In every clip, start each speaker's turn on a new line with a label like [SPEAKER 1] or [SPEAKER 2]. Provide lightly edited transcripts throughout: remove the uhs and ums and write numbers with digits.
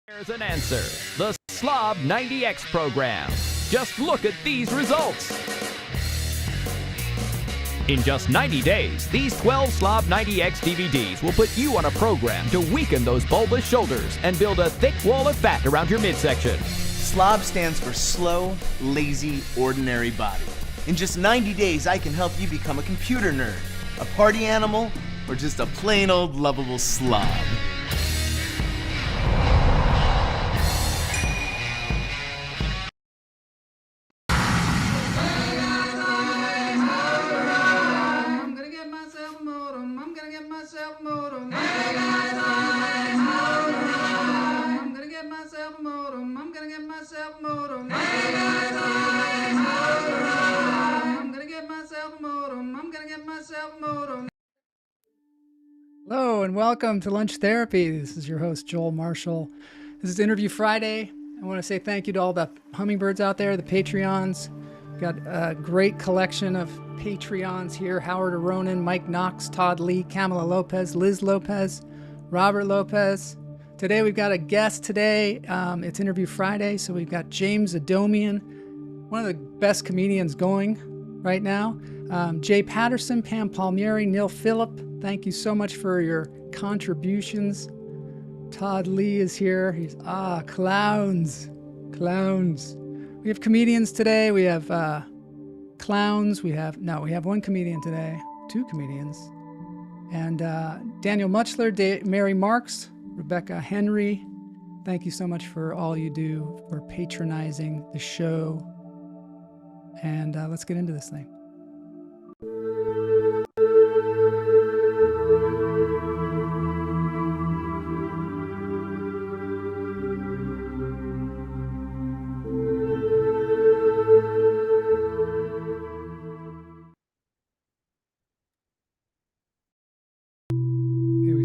[SPEAKER 1] There's an answer. The Slob 90X program. Just look at these results. In just 90 days, these 12 Slob 90X DVDs will put you on a program to weaken those bulbous shoulders and build a thick wall of fat around your midsection.
[SPEAKER 2] SLOB stands for slow, lazy, ordinary body. In just 90 days, I can help you become a computer nerd, a party animal, or just a plain old lovable slob.
[SPEAKER 3] Hello and welcome to Lunch Therapy. This is your host, Joel Marshall. This is Interview Friday. I want to say thank you to all the hummingbirds out there, the Patreons. We've got a great collection of Patreons here. Howard Aronin, Mike Knox, Todd Lee, Camila Lopez, Liz Lopez, Robert Lopez. Today we've got a guest today. It's Interview Friday, so we've got James Adomian, one of the best comedians going right now. Jay Patterson, Pam Palmieri, Neil Phillip, thank you so much for your contributions. Todd Lee is here. He's, clowns. We have comedians today. We have clowns. We have one comedian today, two comedians. And Daniel Muchler, Mary Marks, Rebecca Henry, thank you so much for all you do for patronizing the show. And let's get into this thing.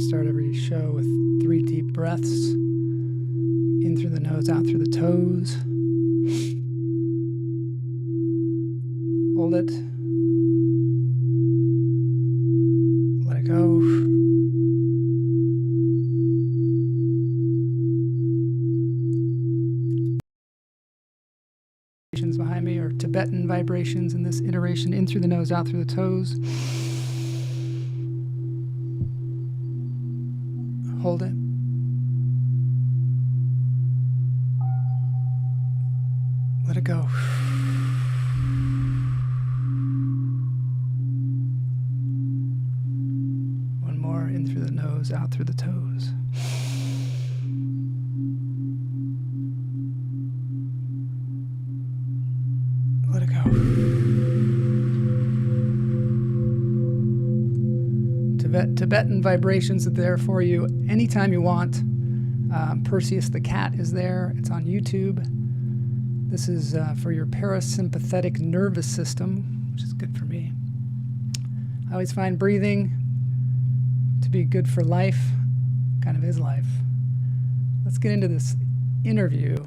[SPEAKER 3] Start every show with 3 deep breaths. In through the nose, out through the toes. Hold it. Let it go. Vibrations behind me are Tibetan vibrations in this iteration. In through the nose, out through the toes. Hold it. Let it go. One more, in through the nose, out through the toes. Let it go. Tibetan vibrations are there for you anytime you want. Perseus the cat is there. It's on YouTube. This is for your parasympathetic nervous system, which is good for me. I always find breathing to be good for life, kind of is life. Let's get into this interview.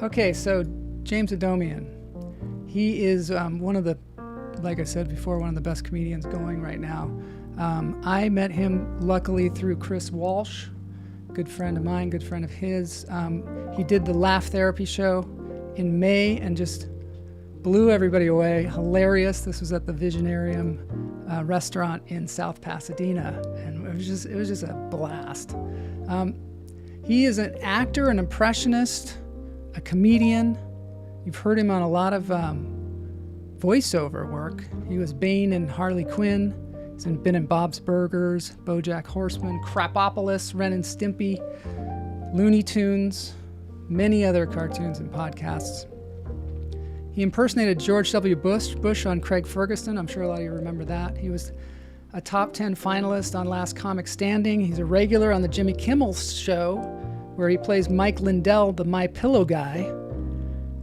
[SPEAKER 3] Okay, so James Adomian. He is one of the, like I said before, one of the best comedians going right now. I met him luckily through Chris Walsh, good friend of mine, good friend of his. He did the Laugh Therapy show in May and just blew everybody away. Hilarious. This was at the Visionarium restaurant in South Pasadena, and it was just a blast. He is an actor, an impressionist, a comedian. You've heard him on a lot of voiceover work. He was Bane in Harley Quinn. He's been in Bob's Burgers, BoJack Horseman, Krapopolis, Ren and Stimpy. Looney Tunes, many other cartoons and podcasts. He impersonated George W. Bush on Craig Ferguson. I'm sure a lot of you remember that. He was a top 10 finalist on Last Comic Standing. He's a regular on the Jimmy Kimmel Show, where he plays Mike Lindell, the My Pillow guy.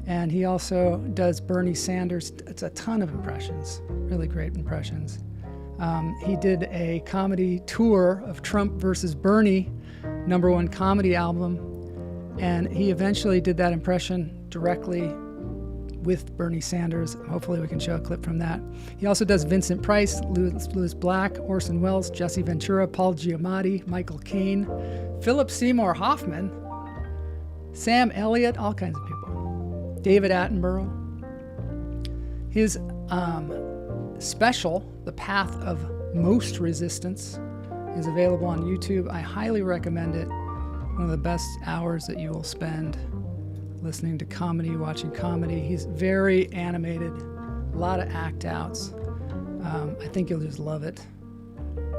[SPEAKER 3] And he also does Bernie Sanders. It's a ton of impressions, really great impressions. He did a comedy tour of Trump versus Bernie, #1 comedy album, and he eventually did that impression directly with Bernie Sanders. Hopefully we can show a clip from that. He also does Vincent Price, Louis Black, Orson Welles, Jesse Ventura, Paul Giamatti, Michael Caine, Philip Seymour Hoffman, Sam Elliott, all kinds of people. David Attenborough. His special, The Path of Most Resistance, is available on YouTube. I highly recommend it. One of the best hours that you will spend listening to comedy, watching comedy. He's very animated, a lot of act outs. I think you'll just love it.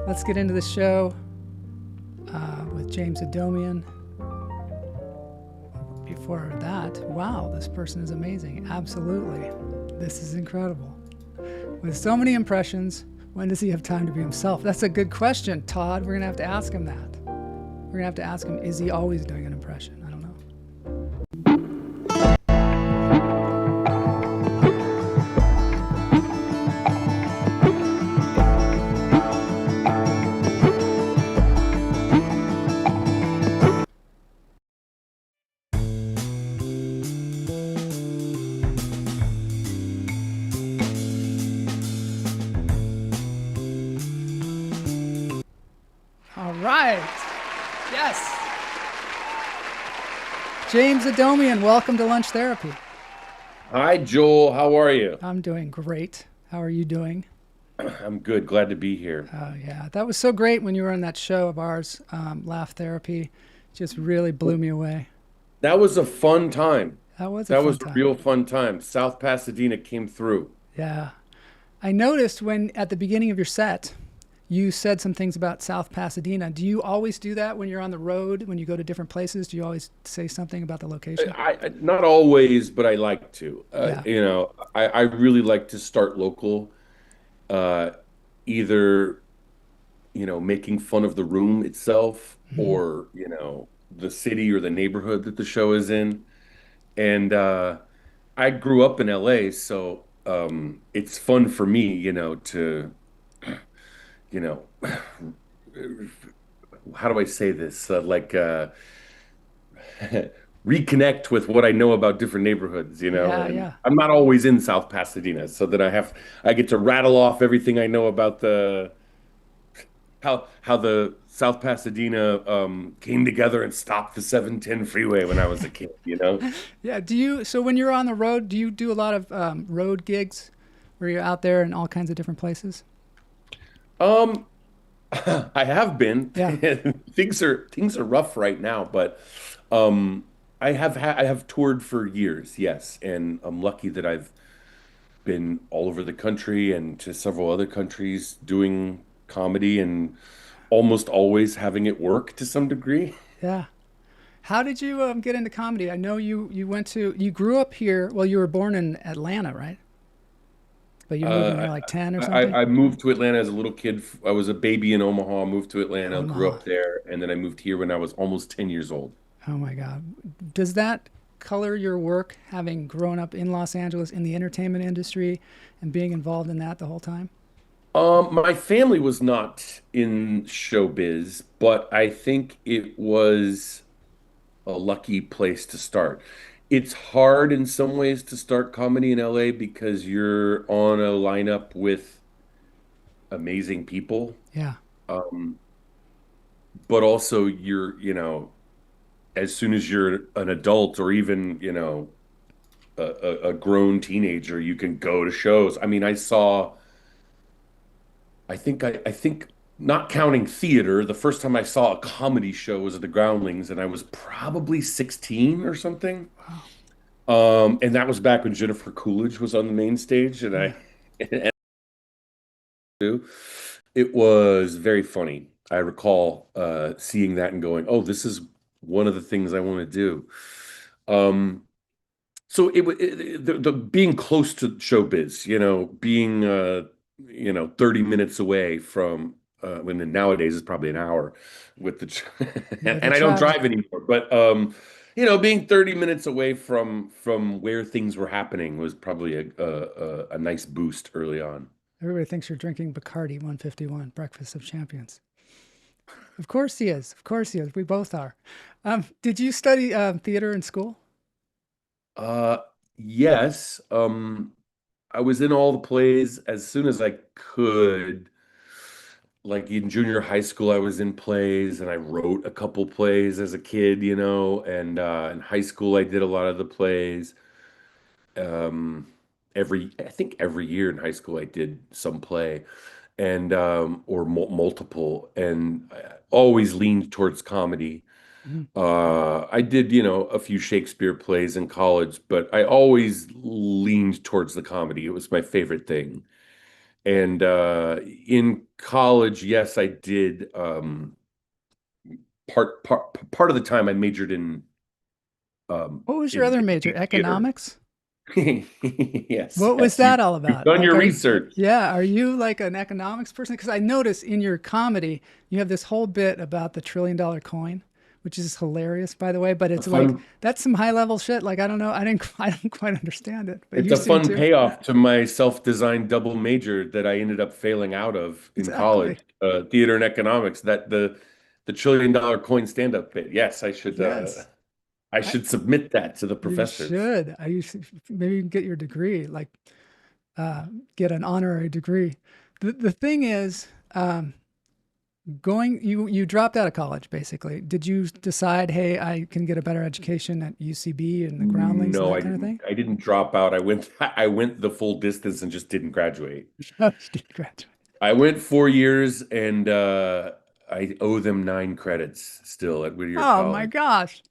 [SPEAKER 3] Let's get into the show with James Adomian. Before that, wow, this person is amazing. Absolutely. This is incredible. With so many impressions, when does he have time to be himself? That's a good question, Todd. We're going to have to ask him that. We're going to have to ask him, is he always doing an impression? I don't know. James Adomian, welcome to Lunch Therapy.
[SPEAKER 4] Hi, Joel. How are you?
[SPEAKER 3] I'm doing great. How are you doing?
[SPEAKER 4] I'm good. Glad to be here.
[SPEAKER 3] Oh, yeah. That was so great when you were on that show of ours, Laugh Therapy. Just really blew me away.
[SPEAKER 4] That was a fun time.
[SPEAKER 3] That was
[SPEAKER 4] a real fun time. South Pasadena came through.
[SPEAKER 3] Yeah. I noticed when, at the beginning of your set, you said some things about South Pasadena. Do you always do that when you're on the road, when you go to different places? Do you always say something about the location?
[SPEAKER 4] I not always, but I like to.
[SPEAKER 3] Yeah.
[SPEAKER 4] You know, I really like to start local, either, you know, making fun of the room itself or, you know, the city or the neighborhood that the show is in. And I grew up in LA, so it's fun for me, you know, to... you know, how do I say this? Reconnect with what I know about different neighborhoods, you know.
[SPEAKER 3] Yeah.
[SPEAKER 4] I'm not always in South Pasadena, so that I get to rattle off everything I know about how the South Pasadena came together and stopped the 710 freeway when I was a kid, you know.
[SPEAKER 3] Yeah. So when you're on the road, do you do a lot of road gigs where you're out there in all kinds of different places?
[SPEAKER 4] I have been.
[SPEAKER 3] Yeah.
[SPEAKER 4] Things are rough right now, but I have toured for years, yes, and I'm lucky that I've been all over the country and to several other countries doing comedy and almost always having it work to some degree.
[SPEAKER 3] Yeah. How did you get into comedy? I know you grew up here. Well, you were born in Atlanta, right? But you moved when you were like 10 or something?
[SPEAKER 4] I moved to Atlanta as a little kid. I was a baby in Omaha, moved to Atlanta, grew up there, and then I moved here when I was almost 10 years old.
[SPEAKER 3] Oh my God. Does that color your work, having grown up in Los Angeles in the entertainment industry and being involved in that the whole time?
[SPEAKER 4] My family was not in showbiz, but I think it was a lucky place to start. It's hard in some ways to start comedy in LA because you're on a lineup with amazing people.
[SPEAKER 3] Yeah.
[SPEAKER 4] But also you're, you know, as soon as you're an adult or even, you know, a grown teenager, you can go to shows. I mean, I think not counting theater, the first time I saw a comedy show was at the Groundlings, and I was probably 16 or something. Wow. And that was back when Jennifer Coolidge was on the main stage, and it was very funny. I recall seeing that and going, "Oh, this is one of the things I want to do. Um, so the being close to showbiz, being 30 minutes away from when nowadays it's probably an hour with the
[SPEAKER 3] Yeah, the
[SPEAKER 4] and I don't
[SPEAKER 3] travel.
[SPEAKER 4] drive anymore, but being 30 minutes away from where things were happening was probably a nice boost early on.
[SPEAKER 3] Everybody thinks you're drinking Bacardi 151, Breakfast of Champions. Of course he is. Of course he is. We both are. Did you study theater in school?
[SPEAKER 4] Uh, yes. I was in all the plays as soon as I could. Like in junior high school, I was in plays and I wrote a couple plays as a kid, and in high school, I did a lot of the plays. Um, I think every year in high school, I did some play and or multiple, and I always leaned towards comedy.
[SPEAKER 3] Mhm.
[SPEAKER 4] I did, a few Shakespeare plays in college, but I always leaned towards the comedy. It was my favorite thing. And in college, yes, I did. Part of the time, I majored
[SPEAKER 3] What was your
[SPEAKER 4] in
[SPEAKER 3] other major?
[SPEAKER 4] theater.
[SPEAKER 3] Economics?
[SPEAKER 4] Yes,
[SPEAKER 3] What was
[SPEAKER 4] yes,
[SPEAKER 3] that all
[SPEAKER 4] you've
[SPEAKER 3] about?
[SPEAKER 4] done
[SPEAKER 3] Like,
[SPEAKER 4] your research.
[SPEAKER 3] yeah, are you like an economics person? Because I notice in your comedy, you have this whole bit about the $1 trillion coin, which is hilarious, by the way. But
[SPEAKER 4] A
[SPEAKER 3] it's like
[SPEAKER 4] fun,
[SPEAKER 3] that's some high level shit. Like I don't know, I don't quite understand it, but
[SPEAKER 4] it's
[SPEAKER 3] you
[SPEAKER 4] a
[SPEAKER 3] seem
[SPEAKER 4] fun
[SPEAKER 3] to.
[SPEAKER 4] payoff to my self-designed double major that I ended up failing out of in college,
[SPEAKER 3] Exactly.
[SPEAKER 4] theater and economics. That the $1 trillion coin stand-up bit. Yes,
[SPEAKER 3] Yes.
[SPEAKER 4] I
[SPEAKER 3] I,
[SPEAKER 4] should submit that to the
[SPEAKER 3] you
[SPEAKER 4] professors.
[SPEAKER 3] should. Maybe you can get your degree, like uh, get an honorary degree. The thing is, you dropped out of college basically. Did you decide, hey, I can get a better education at UCB and the groundlings and
[SPEAKER 4] No,
[SPEAKER 3] that
[SPEAKER 4] I
[SPEAKER 3] kind of
[SPEAKER 4] didn't.
[SPEAKER 3] thing?
[SPEAKER 4] I didn't drop out. I went the full distance and just didn't graduate.
[SPEAKER 3] No, you didn't graduate.
[SPEAKER 4] I went 4 years and I owe them 9 credits still at Whittier
[SPEAKER 3] Oh my
[SPEAKER 4] College.
[SPEAKER 3] gosh.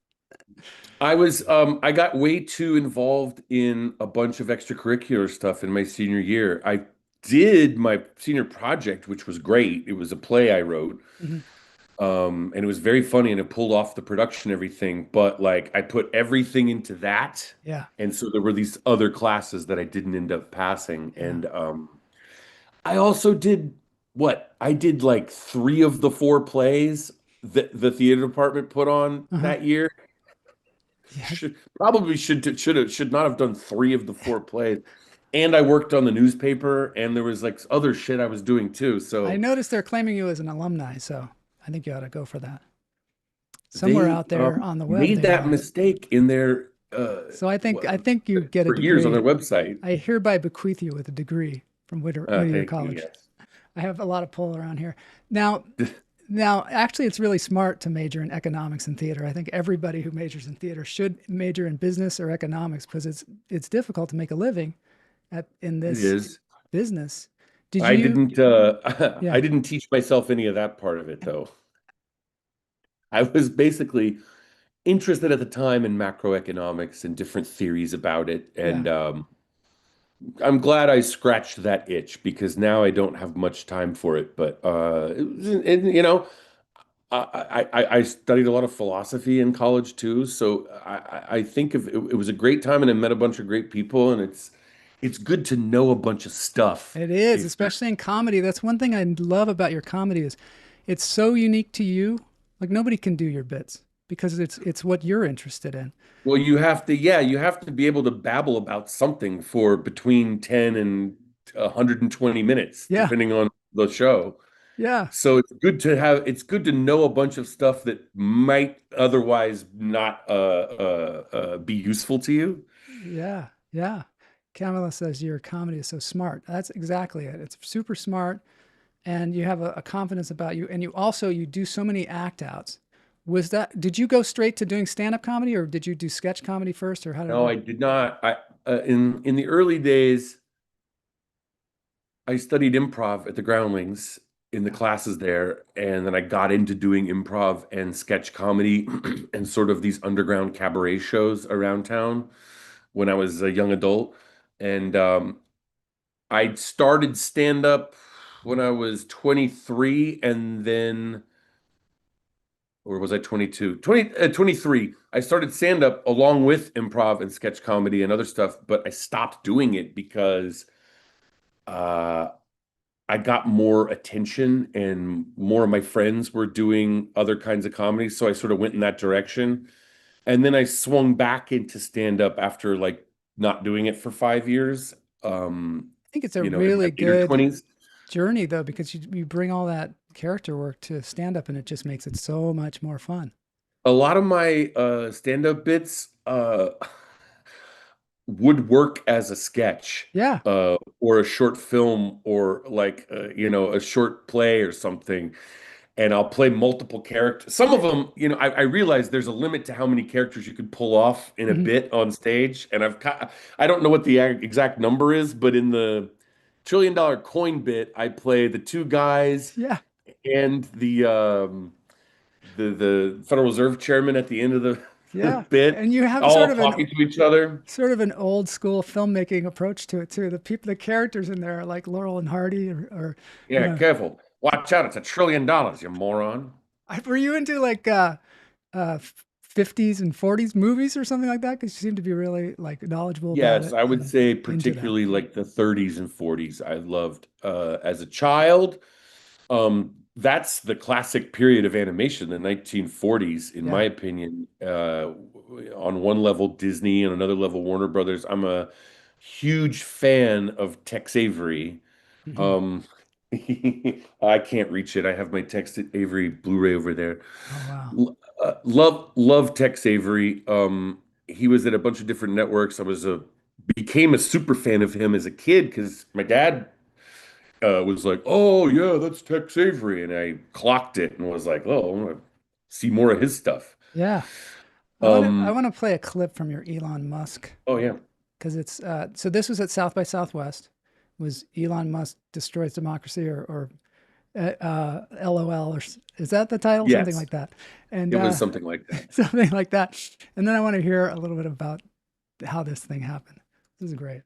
[SPEAKER 4] I got way too involved in a bunch of extracurricular stuff in my senior year. I did my senior project, which was great. It was a play I wrote.
[SPEAKER 3] Mhm.
[SPEAKER 4] And it was very funny and it pulled off the production and everything, but like I put everything into that.
[SPEAKER 3] Yeah,
[SPEAKER 4] And so there were these other classes that I didn't end up passing.
[SPEAKER 3] yeah.
[SPEAKER 4] And I also did what? I did like three of the four plays that the theater department put on
[SPEAKER 3] Uh-huh.
[SPEAKER 4] that year.
[SPEAKER 3] Yeah.
[SPEAKER 4] Should not have done three of the four plays. And I worked on the newspaper and there was like other shit I was doing too.
[SPEAKER 3] I
[SPEAKER 4] So
[SPEAKER 3] noticed they're claiming you as an alumni, so I think you ought to go for that. Somewhere
[SPEAKER 4] they
[SPEAKER 3] out there on the web
[SPEAKER 4] made
[SPEAKER 3] they
[SPEAKER 4] that
[SPEAKER 3] are.
[SPEAKER 4] mistake in their
[SPEAKER 3] So I think you get a
[SPEAKER 4] for years on
[SPEAKER 3] degree.
[SPEAKER 4] their website.
[SPEAKER 3] I hereby bequeath you with a degree from Whittier
[SPEAKER 4] Thank you.
[SPEAKER 3] College.
[SPEAKER 4] Yes.
[SPEAKER 3] I have a lot of pull around here. Now, actually, it's really smart to major in economics and theater. I think everybody who majors in theater should major in business or economics because it's difficult to make a living in
[SPEAKER 4] It
[SPEAKER 3] this
[SPEAKER 4] is.
[SPEAKER 3] business. Did
[SPEAKER 4] I
[SPEAKER 3] you?
[SPEAKER 4] didn't I
[SPEAKER 3] Yeah.
[SPEAKER 4] didn't teach myself any of that part of it though. I was basically interested at the time in macroeconomics and different theories about it.
[SPEAKER 3] Yeah.
[SPEAKER 4] And I'm glad I scratched that itch because now I don't have much time for it. But I studied a lot of philosophy in college too. So I think it was a great time and I met a bunch of great people and it's good to know a bunch of stuff.
[SPEAKER 3] It is,
[SPEAKER 4] If
[SPEAKER 3] especially in comedy. That's one thing I love about your comedy is it's so unique to you. Like nobody can do your bits because it's what you're interested in.
[SPEAKER 4] Well, you have to be able to babble about something for between 10 and 120 minutes,
[SPEAKER 3] Yeah.
[SPEAKER 4] depending on the show.
[SPEAKER 3] Yeah.
[SPEAKER 4] So it's good to know a bunch of stuff that might otherwise not be useful to you.
[SPEAKER 3] Yeah. Yeah. Camilla says your comedy is so smart. That's exactly it. It's super smart and you have a confidence about you. And you do so many act outs. Did you go straight to doing stand-up comedy or did you do sketch comedy first or how did it
[SPEAKER 4] No,
[SPEAKER 3] work?
[SPEAKER 4] I did not. In the early days, I studied improv at the Groundlings in the
[SPEAKER 3] Yeah.
[SPEAKER 4] classes there, and then I got into doing improv and sketch comedy and sort of these underground cabaret shows around town when I was a young adult. And I started stand up when I was 23, and then or was I 22? 23. I started stand up along with improv and sketch comedy and other stuff, but I stopped doing it because uh, I got more attention and more of my friends were doing other kinds of comedy. So I sort of went in that direction. And then I swung back into stand up after like not doing it for 5 years.
[SPEAKER 3] I think it's a
[SPEAKER 4] In my
[SPEAKER 3] really
[SPEAKER 4] later
[SPEAKER 3] good
[SPEAKER 4] 20s.
[SPEAKER 3] journey though, because you bring all that character work to stand up and it just makes it so much more fun.
[SPEAKER 4] A lot of my stand up bits would work as a sketch
[SPEAKER 3] Yeah.
[SPEAKER 4] or a short film or like a short play or something, and I'll play multiple characters. Some of them, I realize there's a limit to how many characters you could pull off in a
[SPEAKER 3] Mhm.
[SPEAKER 4] bit on stage, and I don't know what the exact number is, but in the $1 trillion coin bit I play the two guys
[SPEAKER 3] Yeah.
[SPEAKER 4] and the Federal Reserve chairman at the end of the
[SPEAKER 3] Yeah.
[SPEAKER 4] bit,
[SPEAKER 3] And you have
[SPEAKER 4] all talking to each other.
[SPEAKER 3] sort of an old school filmmaking approach to it too. The characters in there are like Laurel and Hardy or you
[SPEAKER 4] Yeah,
[SPEAKER 3] know,
[SPEAKER 4] careful. Watch out, it's $1 trillion, you moron.
[SPEAKER 3] were you into like 50s and 40s movies or something like that? Because you seem to be really like knowledgeable about
[SPEAKER 4] Yes,
[SPEAKER 3] it
[SPEAKER 4] I would
[SPEAKER 3] and
[SPEAKER 4] say
[SPEAKER 3] into that.
[SPEAKER 4] particularly like the 30s and 40s. I loved as a child. That's the classic period of animation, the 1940s, in my
[SPEAKER 3] Yeah.
[SPEAKER 4] opinion. On one level, Disney, on another level, Warner Brothers. I'm a huge fan of Tex Avery.
[SPEAKER 3] Mhm.
[SPEAKER 4] Um, I can't reach it. I have my Tex Avery Blu-ray over there.
[SPEAKER 3] Oh wow.
[SPEAKER 4] Love Tex Avery. He was at a bunch of different networks. Became a super fan of him as a kid because my dad was like, "Oh yeah, that's Tex Avery," and I clocked it and was like, "Oh, I want to see more of his stuff."
[SPEAKER 3] Yeah. I
[SPEAKER 4] Um,
[SPEAKER 3] want to play a clip from your Elon Musk
[SPEAKER 4] oh yeah,
[SPEAKER 3] because it's so this was at South by Southwest. Was Elon Musk destroys democracy or LOL is that the title? Something
[SPEAKER 4] yes,
[SPEAKER 3] like that. And
[SPEAKER 4] it was something like that.
[SPEAKER 3] something like that. And then I want to hear a little bit about how this thing happened. This is great.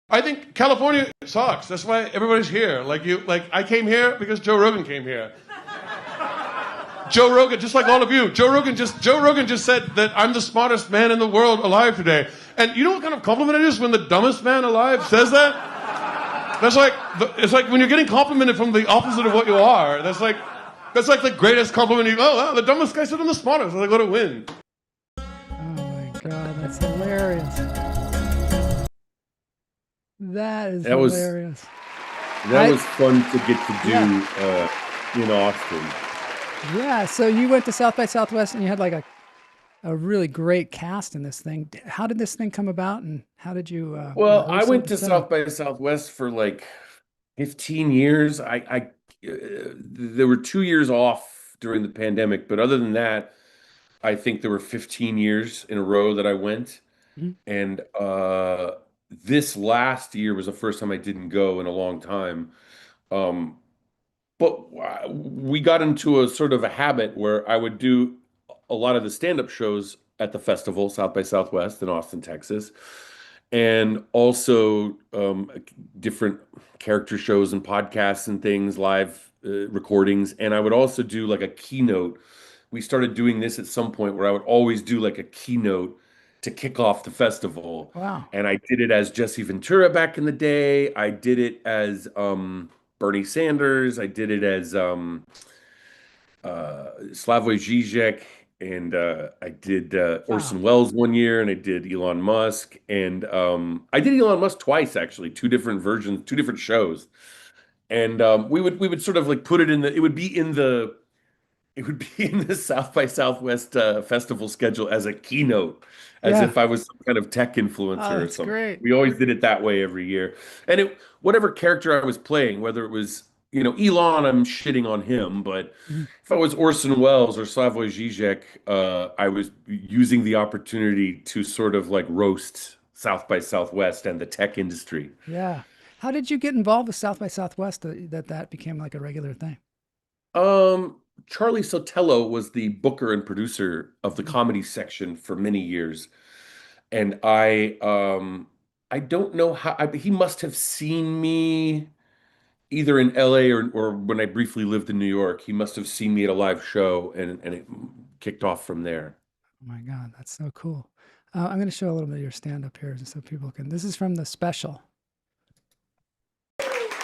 [SPEAKER 5] I think California sucks. That's why everybody's here. Like I came here because Joe Rogan came here. Joe Rogan, just like all of you, Joe Rogan just said that I'm the smartest man in the world alive today. And you know what kind of compliment it is when the dumbest man alive says that? It's like when you're getting complimented from the opposite of what you are. That's like the greatest compliment. The dumbest guy said I'm the smartest. Like, what a win.
[SPEAKER 3] Oh my God, that's hilarious. That is
[SPEAKER 4] That was
[SPEAKER 3] hilarious.
[SPEAKER 4] that
[SPEAKER 3] I-
[SPEAKER 4] was fun to get to do in Austin.
[SPEAKER 3] Yeah, so you went to South by Southwest and you had like a really great cast in this thing. How did this thing come about and how did you
[SPEAKER 4] Well, I
[SPEAKER 3] rehearse it,
[SPEAKER 4] went
[SPEAKER 3] et
[SPEAKER 4] to
[SPEAKER 3] cetera?
[SPEAKER 4] South by Southwest for like 15 years. There were 2 years off during the pandemic, but other than that, I think there were 15 years in a row that I went.
[SPEAKER 3] Mhm.
[SPEAKER 4] And this last year was the first time I didn't go in a long time. Um, but we got into a sort of a habit where I would do a lot of the stand-up shows at the festival, South by Southwest in Austin, Texas, and also different character shows and podcasts and things, live recordings. And I would also do like a keynote. We started doing this at some point where I would always do like a keynote to kick off the festival.
[SPEAKER 3] Wow.
[SPEAKER 4] And I did it as Jesse Ventura back in the day. I did it as Bernie Sanders. I did it as Slavoj Žižek, and I did
[SPEAKER 3] Wow.
[SPEAKER 4] Orson Welles one year, and I did Elon Musk, and I did Elon Musk twice actually, two different versions, two different shows, and we would sort of like put it in the it would be in the South by Southwest festival schedule as a keynote, as
[SPEAKER 3] Yeah.
[SPEAKER 4] if I was some kind of tech
[SPEAKER 3] Oh,
[SPEAKER 4] influencer or
[SPEAKER 3] that's
[SPEAKER 4] something.
[SPEAKER 3] great.
[SPEAKER 4] We always did it that way every year. And whatever character I was playing, whether it was, Elon, I'm shitting on him, but
[SPEAKER 3] Mhm.
[SPEAKER 4] if I was Orson Welles or Slavoj Žižek, I was using the opportunity to sort of like roast South by Southwest and the tech industry.
[SPEAKER 3] Yeah. How did you get involved with South by Southwest that became like a regular thing?
[SPEAKER 4] Um, Charlie Sotelo was the booker and producer of the
[SPEAKER 3] Mhm.
[SPEAKER 4] comedy section for many years, and I don't know how he must have seen me either in LA or when I briefly lived in New York. He must have seen me at a live show and it kicked off from there.
[SPEAKER 3] Oh my God, that's so cool. I'm going to show a little bit of your stand-up here so people can. This is from the special.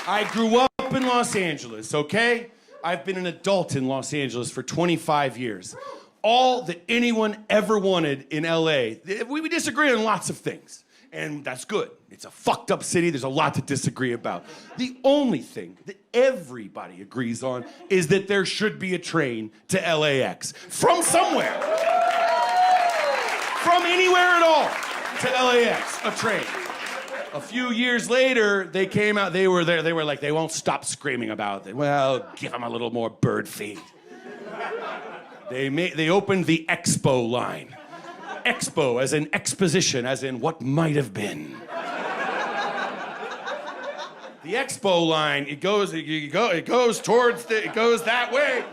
[SPEAKER 6] I grew up in Los Angeles, okay? I've been an adult in Los Angeles for 25 years. All that anyone ever wanted in LA, we disagree on lots of things. And that's good. It's a fucked up city. There's a lot to disagree about. The only thing that everybody agrees on is that there should be a train to LAX from somewhere. From anywhere at all to LAX, a train. A few years later, they came out, they were there, they were like, they won't stop screaming about it. Well, give them a little more bird feed. They opened the Expo line. Expo, as in exposition, as in what might have been. The Expo line, it goes that way.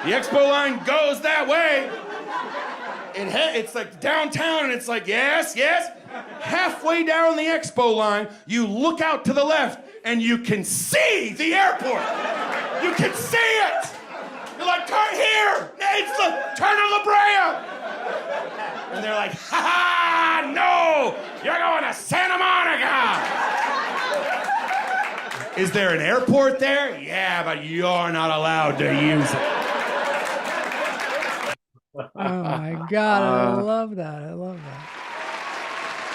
[SPEAKER 6] The Expo line goes that way. It's like downtown, and it's like, yes, yes. Halfway down the Expo line, you look out to the left, and you can see the airport. You can see it. You're like, turn here. Turn to La Brea. And they're like, ha ha, no, you're going to Santa Monica. Is there an airport there? Yeah, but you're not allowed to use it.
[SPEAKER 3] Oh my God, I love that. I love that.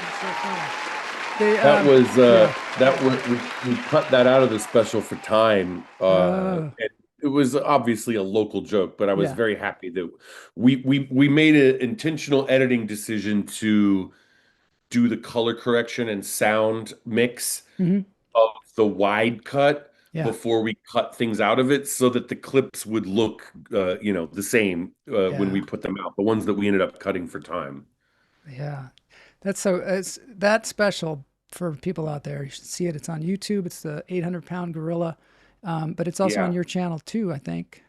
[SPEAKER 3] That's so funny.
[SPEAKER 4] We cut that out of the special for time. And it was obviously a local joke, but I was very happy that we made an intentional editing decision to do the color correction and sound mix of the wide cut before we cut things out of it, so that the clips would look, the same when we put them out. The ones that we ended up cutting for time.
[SPEAKER 3] Yeah, it's that special for people out there. You should see it. It's on YouTube. It's the 800-pound gorilla. But it's also on your channel too, I think.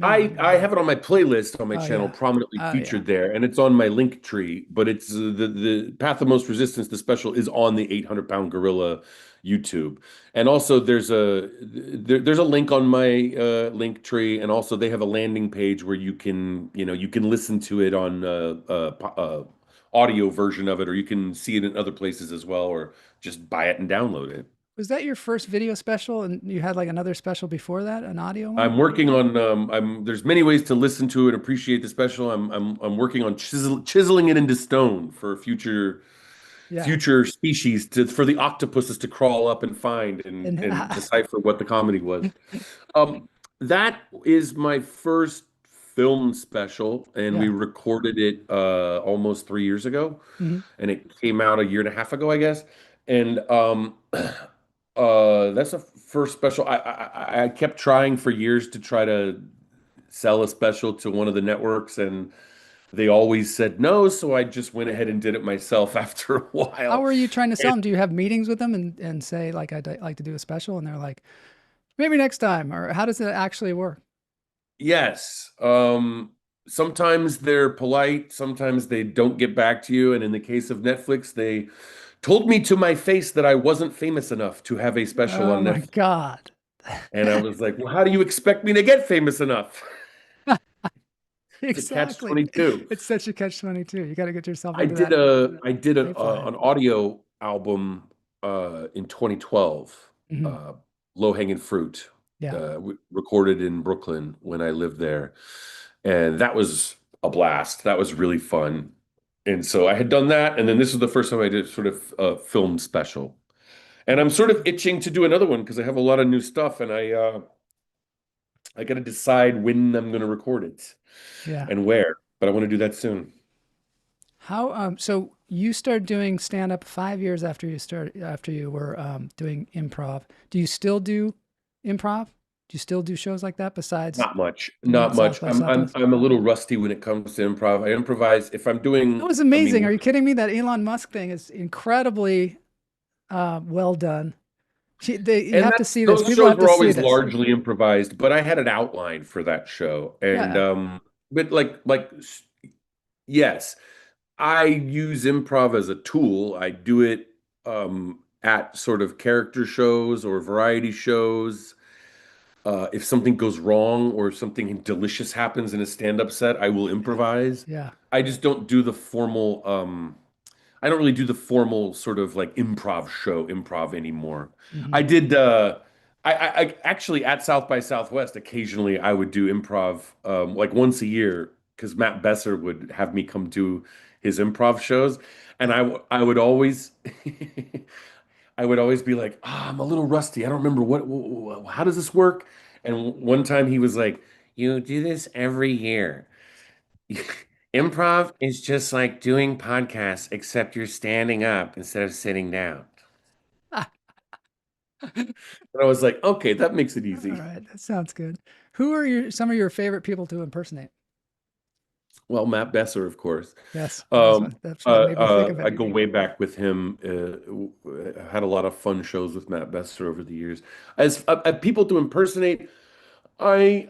[SPEAKER 4] I have it on my playlist on my channel, prominently featured there, and it's on my link tree. But it's the Path of Most Resistance, the special, is on the 800-pound gorilla YouTube, and also there's a link on my link tree, and also they have a landing page where you can listen to it on audio version of it, or you can see it in other places as well, or just buy it and download it.
[SPEAKER 3] Was that your first video special, and you had like another special before that, an audio one?
[SPEAKER 4] I'm working on. There's many ways to listen to and appreciate the special. I'm working on chiseling it into stone for future species, for the octopuses to crawl up and find and decipher what the comedy was. That is my first film special, and we recorded it almost 3 years ago, and it came out a year and a half ago, I guess. And that's the first special. I kept trying for years to try to sell a special to one of the networks, and they always said no, so I just went ahead and did it myself after a while.
[SPEAKER 3] How were you trying to sell them? Do you have meetings with them and say, like, I'd like to do a special, and they're like, maybe next time? Or how does it actually work?
[SPEAKER 4] Yes. Sometimes they're polite, sometimes they don't get back to you, and in the case of Netflix, they told me to my face that I wasn't famous enough to have a special on Netflix.
[SPEAKER 3] Oh my God.
[SPEAKER 4] And I was like, well, how do you expect me to get famous enough?
[SPEAKER 3] Exactly.
[SPEAKER 4] Catch-22.
[SPEAKER 3] It's such a catch-22. You got to get yourself
[SPEAKER 4] I
[SPEAKER 3] into
[SPEAKER 4] did
[SPEAKER 3] that.
[SPEAKER 4] an audio album in 2012, Low Hangin Fruit, recorded in Brooklyn when I lived there. And that was a blast. That was really fun. And so I had done that, and then this was the first time I did sort of a film special. And I'm sort of itching to do another one because I have a lot of new stuff, and I got to decide when I'm going to record it and where. But I want to do that soon.
[SPEAKER 3] How so you started doing stand-up 5 years after you were doing improv. Do you still do improv? Do you still do shows like that besides?
[SPEAKER 4] Not much. I'm a little rusty when it comes to improv. I improvise if I'm doing.
[SPEAKER 3] That was amazing. Are you kidding me? That Elon Musk thing is incredibly well done. You have to see this.
[SPEAKER 4] Those shows were always largely improvised, but I had an outline for that show, and but yes, I use improv as a tool. I do it at sort of character shows or variety shows. If something goes wrong or if something delicious happens in a stand-up set, I will improvise.
[SPEAKER 3] Yeah.
[SPEAKER 4] I just don't do the formal I don't really do the formal sort of like improv anymore.
[SPEAKER 3] Hmm.
[SPEAKER 4] I did I actually at South by Southwest occasionally I would do improv like once a year because Matt Besser would have me come do his improv shows and
[SPEAKER 3] Yeah.
[SPEAKER 4] I would always I would always be like, I'm a little rusty. I don't remember how does this work? And one time he was like, you do this every year. Improv is just like doing podcasts, except you're standing up instead of sitting down. And I was like, okay, that makes it
[SPEAKER 3] All
[SPEAKER 4] easy.
[SPEAKER 3] right. That sounds good. Who are some of your favorite people to impersonate?
[SPEAKER 4] Well, Matt Besser, of course.
[SPEAKER 3] Yes. That's what made me think of
[SPEAKER 4] I
[SPEAKER 3] it.
[SPEAKER 4] go way back with him. Had a lot of fun shows with Matt Besser over the years. As people to impersonate, I,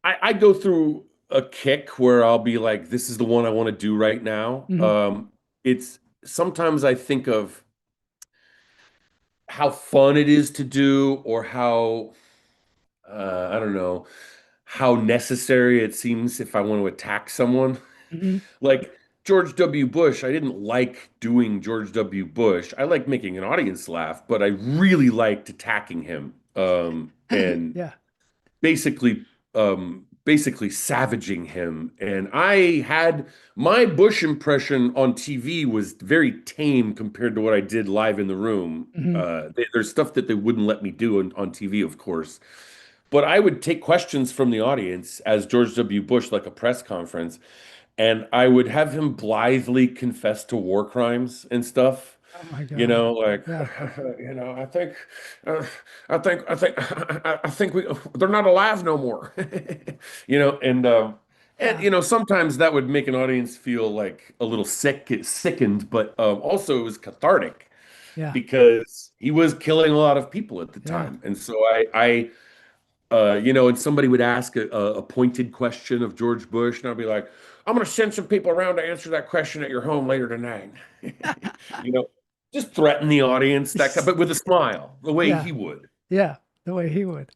[SPEAKER 4] I go through a kick where I'll be like, this is the one I want to do right now.
[SPEAKER 3] Hmm.
[SPEAKER 4] It's sometimes I think of how fun it is to do or how I don't know how necessary it seems if I want to attack someone.
[SPEAKER 3] Hmm.
[SPEAKER 4] Like George W. Bush, I didn't like doing George W. Bush. I like making an audience laugh, but I really liked attacking him. And
[SPEAKER 3] Yeah.
[SPEAKER 4] basically savaging him. And I had my Bush impression on TV was very tame compared to what I did live in the room.
[SPEAKER 3] Hmm.
[SPEAKER 4] There's stuff that they wouldn't let me do on TV, of course. But I would take questions from the audience as George W. Bush, like a press conference, and I would have him blithely confess to war crimes and stuff.
[SPEAKER 3] Oh my
[SPEAKER 4] You
[SPEAKER 3] God.
[SPEAKER 4] know, like,
[SPEAKER 3] Yeah.
[SPEAKER 4] I think, uh, I think they're not alive no more. And
[SPEAKER 3] Yeah.
[SPEAKER 4] sometimes that would make an audience feel like a little sickened, but also it was cathartic
[SPEAKER 3] Yeah.
[SPEAKER 4] because he was killing a lot of people at the
[SPEAKER 3] Yeah.
[SPEAKER 4] time, and so and somebody would ask a pointed question of George Bush, and I'd be like, I'm going to send some people around to answer that question at your home later tonight. You know, just threaten the audience, but with a smile, the way
[SPEAKER 3] Yeah.
[SPEAKER 4] he would.
[SPEAKER 3] Yeah. The way he would.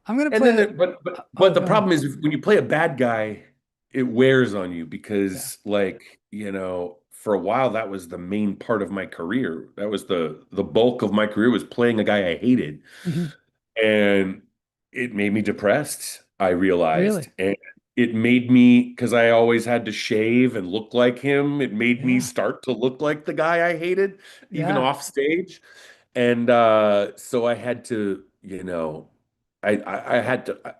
[SPEAKER 3] I'm gonna
[SPEAKER 4] And
[SPEAKER 3] play.
[SPEAKER 4] then, but
[SPEAKER 3] Oh,
[SPEAKER 4] the
[SPEAKER 3] go ahead.
[SPEAKER 4] problem is when you play a bad guy, it wears on you
[SPEAKER 3] Yeah.
[SPEAKER 4] because, like, for a while that was the main part of my career. That was the bulk of my career was playing a guy I hated.
[SPEAKER 3] Hmm.
[SPEAKER 4] And it made me depressed, I realized.
[SPEAKER 3] Really?
[SPEAKER 4] And it made me, because I always had to shave and look like him, it made me
[SPEAKER 3] Yeah.
[SPEAKER 4] start to look like the guy I hated, even
[SPEAKER 3] Yeah.
[SPEAKER 4] off stage. And so I had to, I had to.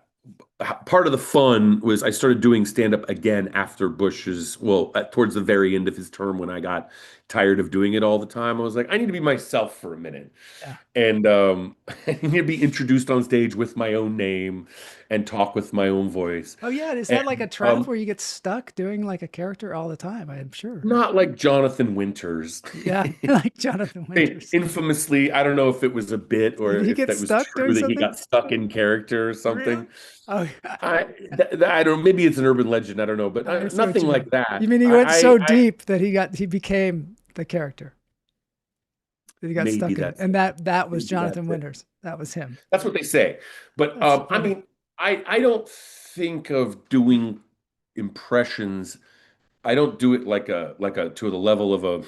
[SPEAKER 4] Part of the fun was I started doing stand up again after towards the very end of his term when I got tired of doing it all the time. I was like, I need to be myself for a minute.
[SPEAKER 3] Yeah.
[SPEAKER 4] And I need to be introduced on stage with my own name and talk with my own voice.
[SPEAKER 3] Oh yeah. Is that like a
[SPEAKER 4] And
[SPEAKER 3] trap where you get stuck doing like a character all the time? I'm sure.
[SPEAKER 4] not like Jonathan Winters.
[SPEAKER 3] Yeah. Like Jonathan Winters.
[SPEAKER 4] Infamously, I don't know if it was a bit or
[SPEAKER 3] Did he
[SPEAKER 4] if
[SPEAKER 3] get
[SPEAKER 4] that was
[SPEAKER 3] stuck
[SPEAKER 4] true
[SPEAKER 3] doing
[SPEAKER 4] that he
[SPEAKER 3] something?
[SPEAKER 4] got stuck in character or
[SPEAKER 3] Really?
[SPEAKER 4] something.
[SPEAKER 3] Oh,
[SPEAKER 4] I don't. Maybe it's an urban legend. I don't know, but
[SPEAKER 3] I see what
[SPEAKER 4] nothing
[SPEAKER 3] you
[SPEAKER 4] like
[SPEAKER 3] mean.
[SPEAKER 4] that.
[SPEAKER 3] You mean he went
[SPEAKER 4] I,
[SPEAKER 3] so
[SPEAKER 4] I
[SPEAKER 3] deep that he became the character that he got
[SPEAKER 4] maybe
[SPEAKER 3] stuck in,
[SPEAKER 4] that's
[SPEAKER 3] and that was
[SPEAKER 4] maybe that's
[SPEAKER 3] Jonathan
[SPEAKER 4] it.
[SPEAKER 3] Winters. That was him.
[SPEAKER 4] That's what they say. But
[SPEAKER 3] That's
[SPEAKER 4] I
[SPEAKER 3] funny.
[SPEAKER 4] mean, I don't think of doing impressions. I don't do it like a to the level of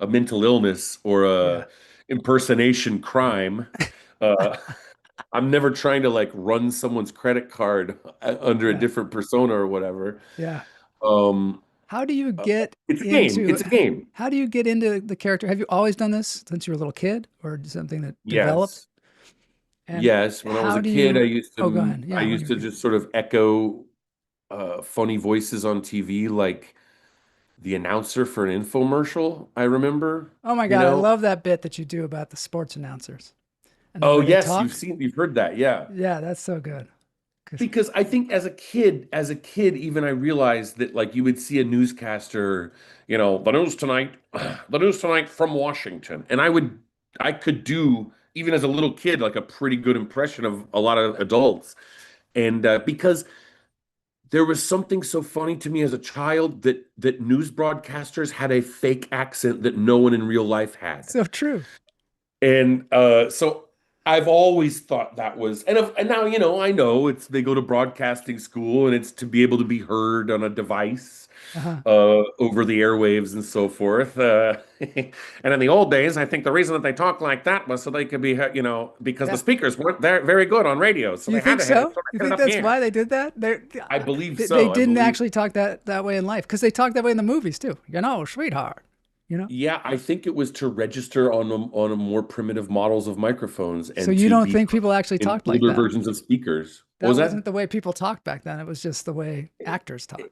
[SPEAKER 4] a mental illness or
[SPEAKER 3] Yeah.
[SPEAKER 4] a impersonation crime. Uh, I'm never trying to like run someone's credit card under a
[SPEAKER 3] Yeah.
[SPEAKER 4] different persona or whatever.
[SPEAKER 3] Yeah.
[SPEAKER 4] Um,
[SPEAKER 3] How do you
[SPEAKER 4] uh,
[SPEAKER 3] get
[SPEAKER 4] it's a game.
[SPEAKER 3] into
[SPEAKER 4] It's a game.
[SPEAKER 3] how do you get into the character? Have you always done this since you were a little kid or something that developed?
[SPEAKER 4] Yes.
[SPEAKER 3] And
[SPEAKER 4] Yes. When I was
[SPEAKER 3] how
[SPEAKER 4] a
[SPEAKER 3] do
[SPEAKER 4] kid,
[SPEAKER 3] you Oh, go ahead.
[SPEAKER 4] I
[SPEAKER 3] Yeah, when
[SPEAKER 4] used
[SPEAKER 3] you were
[SPEAKER 4] to
[SPEAKER 3] a kid.
[SPEAKER 4] just sort of echo funny voices on TV, like the announcer for an infomercial. I remember,
[SPEAKER 3] Oh my
[SPEAKER 4] you
[SPEAKER 3] God, I
[SPEAKER 4] know.
[SPEAKER 3] love that bit that you do about the sports announcers and the
[SPEAKER 4] Oh
[SPEAKER 3] way they
[SPEAKER 4] yes,
[SPEAKER 3] talk.
[SPEAKER 4] you've heard that, yeah.
[SPEAKER 3] Yeah, that's so good. 'Cause
[SPEAKER 4] Because I think as a kid, even I realized that like you would see a newscaster, the news tonight from Washington, and I could do even as a little kid like a pretty good impression of a lot of adults, and because there was something so funny to me as a child that news broadcasters had a fake accent that no one in real life had.
[SPEAKER 3] so true.
[SPEAKER 4] And so I've always thought that was, and now, I know they go to broadcasting school and it's to be able to be heard on a device
[SPEAKER 3] Uh-huh.
[SPEAKER 4] over the airwaves and so forth. And in the old days, I think the reason that they talked like that was so they could be, because the
[SPEAKER 3] Yeah.
[SPEAKER 4] speakers weren't very good on radio, so
[SPEAKER 3] You
[SPEAKER 4] they had
[SPEAKER 3] think
[SPEAKER 4] to have
[SPEAKER 3] so?
[SPEAKER 4] it sort of
[SPEAKER 3] You
[SPEAKER 4] get it
[SPEAKER 3] think
[SPEAKER 4] up
[SPEAKER 3] that's
[SPEAKER 4] here.
[SPEAKER 3] why they did that?
[SPEAKER 4] I believe
[SPEAKER 3] They
[SPEAKER 4] so.
[SPEAKER 3] didn't
[SPEAKER 4] I believe.
[SPEAKER 3] actually talk that way in life because they talk that way in the movies too. Sweetheart.
[SPEAKER 4] Yeah, I think it was to register on a more primitive models of microphones and
[SPEAKER 3] So you
[SPEAKER 4] to
[SPEAKER 3] don't
[SPEAKER 4] be
[SPEAKER 3] think people actually
[SPEAKER 4] in
[SPEAKER 3] talked like
[SPEAKER 4] older
[SPEAKER 3] that?
[SPEAKER 4] versions of speakers.
[SPEAKER 3] That
[SPEAKER 4] What was
[SPEAKER 3] wasn't
[SPEAKER 4] that?
[SPEAKER 3] the way people talked back then. It was just the way actors talked.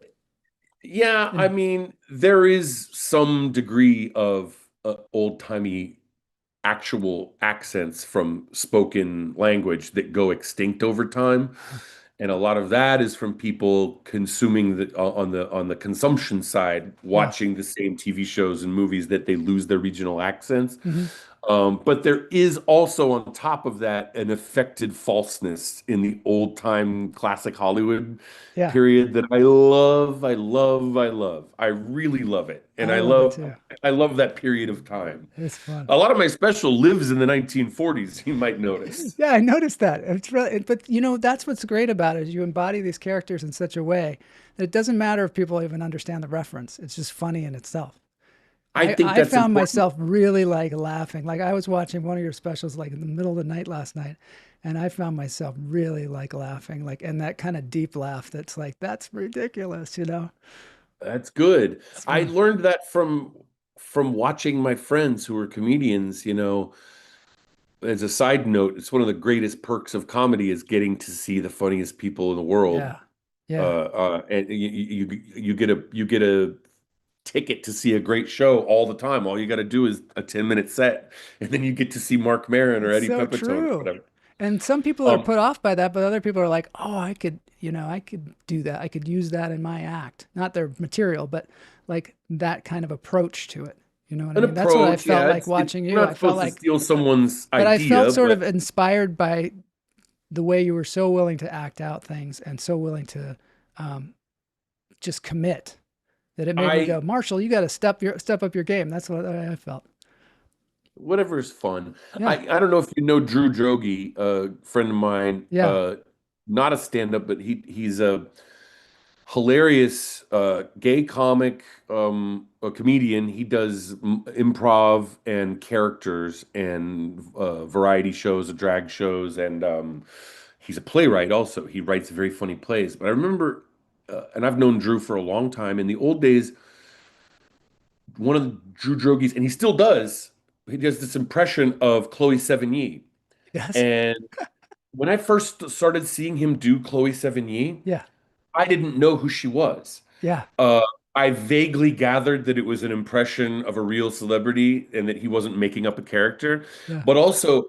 [SPEAKER 4] Yeah, I mean, there is some degree of old-timey actual accents from spoken language that go extinct over time. And a lot of that is from people consuming on the consumption side, watching the same TV shows and movies that they lose their regional accents.
[SPEAKER 3] Mm-hmm.
[SPEAKER 4] But there is also on top of that an affected falseness in the old time classic Hollywood
[SPEAKER 3] Yeah.
[SPEAKER 4] period that I love, I love, I love. I really love it. And
[SPEAKER 3] I
[SPEAKER 4] I
[SPEAKER 3] love it
[SPEAKER 4] love
[SPEAKER 3] too.
[SPEAKER 4] I love that period of time.
[SPEAKER 3] It's fun.
[SPEAKER 4] A lot of my special lives in the 1940s, you might notice.
[SPEAKER 3] Yeah, I noticed that. It's really, but that's what's great about it is you embody these characters in such a way that it doesn't matter if people even understand the reference. It's just funny in itself.
[SPEAKER 4] I think
[SPEAKER 3] I
[SPEAKER 4] that's
[SPEAKER 3] found
[SPEAKER 4] important.
[SPEAKER 3] myself really like laughing. Like I was watching one of your specials like in the middle of the night last night, and I found myself really like laughing, like and that kind of deep laugh that's like that's ridiculous.
[SPEAKER 4] That's good.
[SPEAKER 3] It's
[SPEAKER 4] I
[SPEAKER 3] fun.
[SPEAKER 4] learned that from watching my friends who are comedians, As a side note, it's one of the greatest perks of comedy is getting to see the funniest people in the world.
[SPEAKER 3] Yeah, yeah,
[SPEAKER 4] And you get a ticket to see a great show all the time. All you got to do is a 10-minute set, and then you get to see Mark Maron or
[SPEAKER 3] it's
[SPEAKER 4] Eddie
[SPEAKER 3] so
[SPEAKER 4] Pepitone or
[SPEAKER 3] true.
[SPEAKER 4] whatever.
[SPEAKER 3] And some people are
[SPEAKER 4] Um,
[SPEAKER 3] put off by that, but other people are like, oh, I could do that. I could use that in my act. Not their material, but like that kind of approach to it. You know what I
[SPEAKER 4] an
[SPEAKER 3] mean? That's what I
[SPEAKER 4] approach,
[SPEAKER 3] felt
[SPEAKER 4] yeah,
[SPEAKER 3] like watching
[SPEAKER 4] you're
[SPEAKER 3] you.
[SPEAKER 4] not
[SPEAKER 3] I felt
[SPEAKER 4] supposed to
[SPEAKER 3] like,
[SPEAKER 4] steal someone's
[SPEAKER 3] but I
[SPEAKER 4] idea,
[SPEAKER 3] felt sort
[SPEAKER 4] but
[SPEAKER 3] of inspired by the way you were so willing to act out things and so willing to just commit that it made me
[SPEAKER 4] I
[SPEAKER 3] go, Marshall, you got to step up your game. That's what I felt.
[SPEAKER 4] whatever is fun.
[SPEAKER 3] Yeah.
[SPEAKER 4] I don't know if you know Drew Jogi, a friend of mine,
[SPEAKER 3] Yeah.
[SPEAKER 4] not a stand-up, but he's a hilarious gay comic, a comedian. He does improv and characters and variety shows, drag shows, and he's a playwright also. He writes very funny plays. But I remember, and I've known Drew for a long time. In the old days, one of the Drew Drogies, and he still does. He does this impression of Chloe Sevigny.
[SPEAKER 3] Yes.
[SPEAKER 4] And when I first started seeing him do Chloe Sevigny,
[SPEAKER 3] Yeah.
[SPEAKER 4] I didn't know who she was.
[SPEAKER 3] Yeah.
[SPEAKER 4] I vaguely gathered that it was an impression of a real celebrity and that he wasn't making up a character.
[SPEAKER 3] Yeah.
[SPEAKER 4] But also,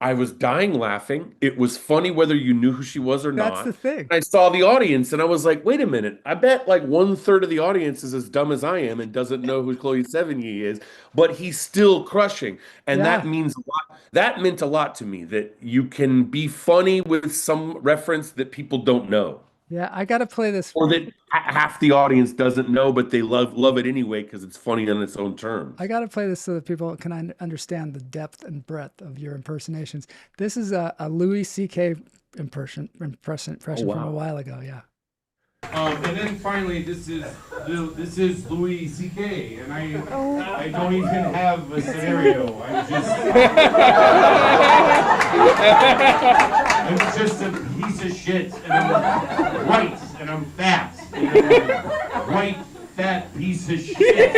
[SPEAKER 4] I was dying laughing. It was funny whether you knew who she was or
[SPEAKER 3] That's
[SPEAKER 4] not.
[SPEAKER 3] the thing.
[SPEAKER 4] I saw the audience and I was like, wait a minute. I bet like 1/3 of the audience is as dumb as I am and doesn't know who Chloe Sevigny is, but he's still crushing. And
[SPEAKER 3] Yeah.
[SPEAKER 4] that means a lot. That meant a lot to me that you can be funny with some reference that people don't know.
[SPEAKER 3] Yeah. I got to play this.
[SPEAKER 4] Or that half the audience doesn't know, but they love it anyway because it's funny on its own terms.
[SPEAKER 3] I got to play this so that people can understand the depth and breadth of your impersonations. This is a Louis C.K. impression from a while ago. Yeah.
[SPEAKER 6] And then finally, this is Louis C.K. and I don't even have a scenario. I'm just a piece of shit, and I'm white, and I'm fat, and I'm a white, fat piece of shit.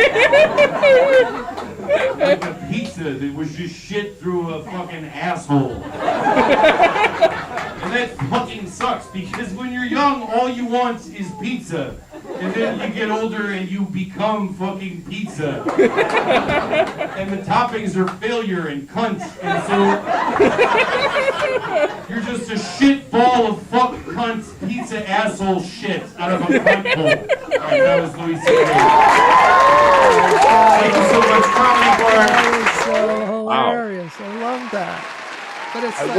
[SPEAKER 6] Like a pizza that was just shit through a fucking asshole. And that fucking sucks because when you're young, all you want is pizza. And then you get older and you become fucking pizza. And the toppings are failure and cunt. And so you're just a shit ball of fuck cunt pizza asshole shit out of a cunt hole. Alright, that was Louis C.K. Thank you so much, Comedy Bar.
[SPEAKER 3] That is so hilarious. I love that. But it's
[SPEAKER 4] I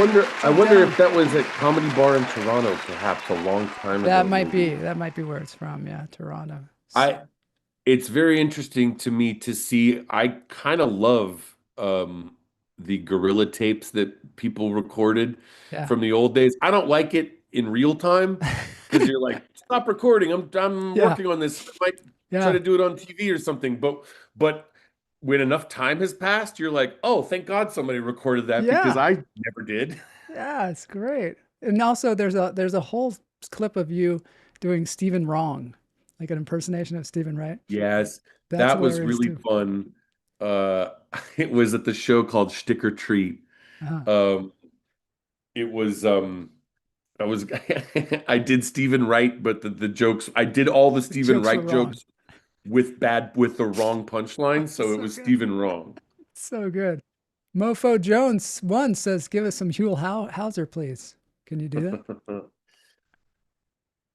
[SPEAKER 4] wonder if that was at Comedy Bar in Toronto, perhaps a long time ago.
[SPEAKER 3] that might be where it's from. Yeah, Toronto.
[SPEAKER 4] It's very interesting to me to see. I kind of love the gorilla tapes that people recorded
[SPEAKER 3] Yeah.
[SPEAKER 4] from the old days. I don't like it in real time because you're like, stop recording. I'm
[SPEAKER 3] Yeah.
[SPEAKER 4] working on this. I might try
[SPEAKER 3] Yeah.
[SPEAKER 4] to do it on TV or something. But when enough time has passed, you're like, oh, thank God somebody recorded that because
[SPEAKER 3] Yeah.
[SPEAKER 4] I never did.
[SPEAKER 3] Yeah, it's great. And also there's a whole clip of you doing Stephen Wrong, like an impersonation of Stephen Wright.
[SPEAKER 4] Yes,
[SPEAKER 3] That's
[SPEAKER 4] that was
[SPEAKER 3] hilarious
[SPEAKER 4] really
[SPEAKER 3] too.
[SPEAKER 4] fun. Uh, it was at the show called Stick or Treat.
[SPEAKER 3] Uh-huh.
[SPEAKER 4] Um, it was I was I did Stephen Wright, but the jokes I did all the Stephen
[SPEAKER 3] Jokes were
[SPEAKER 4] Wright
[SPEAKER 3] wrong.
[SPEAKER 4] jokes with the wrong punchline, so it
[SPEAKER 3] So
[SPEAKER 4] was
[SPEAKER 3] good.
[SPEAKER 4] Stephen Wrong.
[SPEAKER 3] So good. Mofo Jones one says, "Give us some Huell Hauser, please." Can you do that?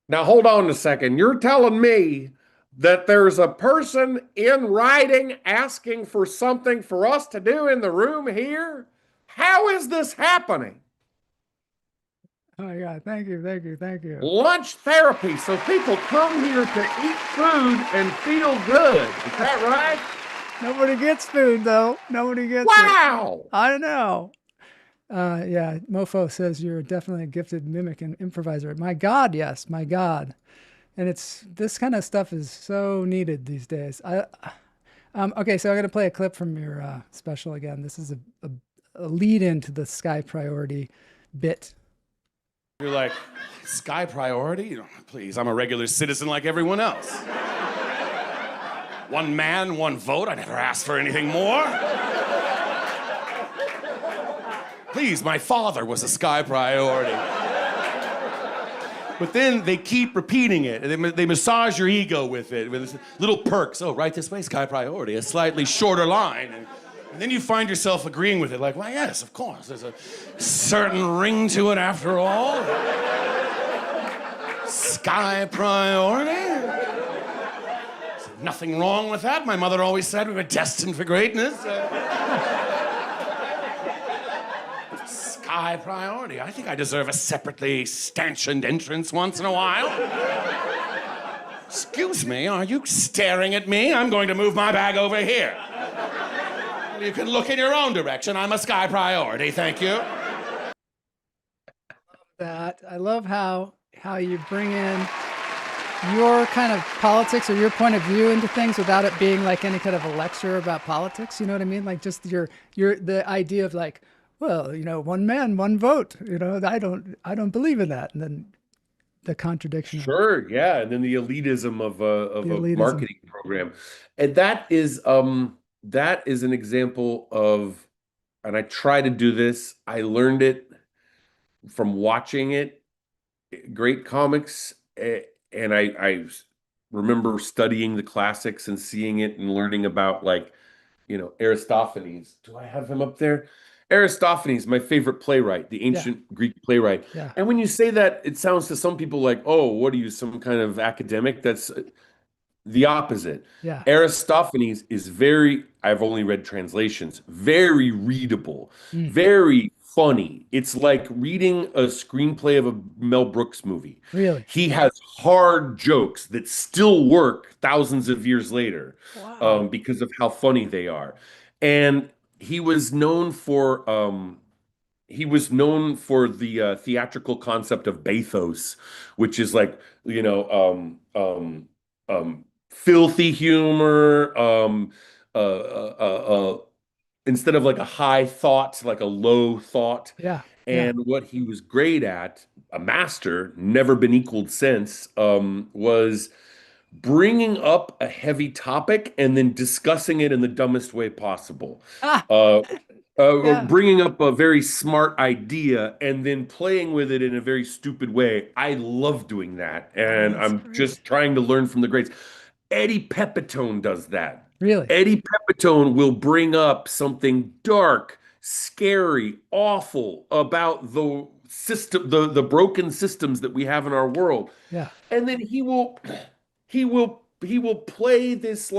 [SPEAKER 4] Now hold on a second. You're telling me that there's a person in writing asking for something for us to do in the room here? How is this happening?
[SPEAKER 3] Oh my God! Thank you, thank you, thank you.
[SPEAKER 4] Lunch therapy, so people come here to eat food and feel good. Is that right?
[SPEAKER 3] Nobody gets food though. Nobody gets it.
[SPEAKER 4] Wow!
[SPEAKER 3] I know. Yeah, Mofo says you're definitely a gifted mimic and improviser. My God, yes, my God. And it's this kind of stuff is so needed these days. Okay, so I'm gonna play a clip from your special again. This is a lead into the Sky Priority bit.
[SPEAKER 6] You're like, Sky Priority? Please, I'm a regular citizen like everyone else. One man, one vote. I never asked for anything more. Please, my father was a Sky Priority. But then they keep repeating it. They massage your ego with it, with little perks. Oh, right this way, Sky Priority, a slightly shorter line. And then you find yourself agreeing with it, like, well, yes, of course. There's a certain ring to it after all. Sky Priority? There's nothing wrong with that. My mother always said we were destined for greatness. Sky Priority. I think I deserve a separately stanchioned entrance once in a while. Excuse me, are you staring at me? I'm going to move my bag over here. You can look in your own direction. I'm a Sky Priority, thank you.
[SPEAKER 3] That I love how you bring in your kind of politics or your point of view into things without it being like any kind of a lecture about politics. You know what I mean? Like just the idea of like, well, one man, one vote. I don't believe in that, and then the contradiction.
[SPEAKER 4] Sure, yeah, and then the elitism of a
[SPEAKER 3] elitism.
[SPEAKER 4] marketing program, and that is an example of, and I try to do this. I learned it from watching it, great comics, and I remember studying the classics and seeing it and learning about Aristophanes. Do I have him up there? Aristophanes, my favorite playwright, the ancient Greek playwright.
[SPEAKER 3] Yeah.
[SPEAKER 4] And when you say that, it sounds to some people like, oh, what are you, some kind of academic? That's the opposite.
[SPEAKER 3] Yeah.
[SPEAKER 4] Aristophanes is I've only read translations, very readable, very funny. It's like reading a screenplay of a Mel Brooks movie.
[SPEAKER 3] Really?
[SPEAKER 4] He has hard jokes that still work thousands of years later.
[SPEAKER 3] Wow.
[SPEAKER 4] Because of how funny they are. And he was known for the theatrical concept of bathos, which is like, filthy humor, instead of like a high thought, like a low thought.
[SPEAKER 3] Yeah.
[SPEAKER 4] And what he was great at, a master, never been equaled since, was bringing up a heavy topic and then discussing it in the dumbest way possible. Bringing up a very smart idea and then playing with it in a very stupid way. I love doing that. And I'm just trying to learn from the greats. Eddie Pepitone does that.
[SPEAKER 3] Really?
[SPEAKER 4] Eddie Pepitone will bring up something dark, scary, awful about the system, the broken systems that we have in our world.
[SPEAKER 3] Yeah.
[SPEAKER 4] And then he will play this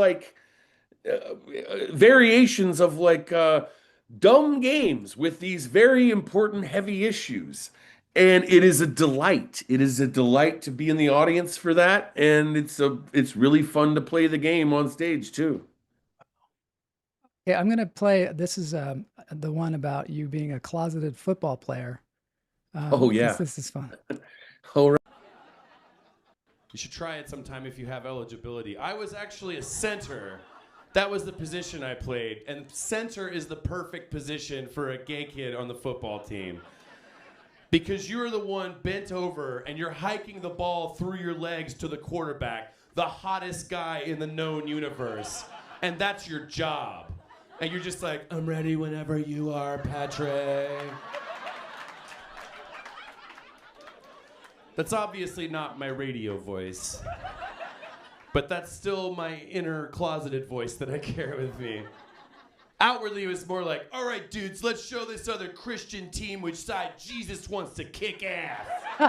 [SPEAKER 4] variations of dumb games with these very important heavy issues, and it is a delight. It is a delight to be in the audience for that, and it's really fun to play the game on stage too.
[SPEAKER 3] Okay, I'm gonna play. This is the one about you being a closeted football player.
[SPEAKER 4] Oh yeah.
[SPEAKER 3] This is fun.
[SPEAKER 4] All right.
[SPEAKER 6] You should try it sometime if you have eligibility. I was actually a center. That was the position I played. And center is the perfect position for a gay kid on the football team. Because you're the one bent over and you're hiking the ball through your legs to the quarterback, the hottest guy in the known universe. And that's your job. And you're just like, I'm ready whenever you are, Patrick. That's obviously not my radio voice, but that's still my inner closeted voice that I carry with me. Outwardly, it was more like, all right, dudes, let's show this other Christian team which side Jesus wants to kick ass.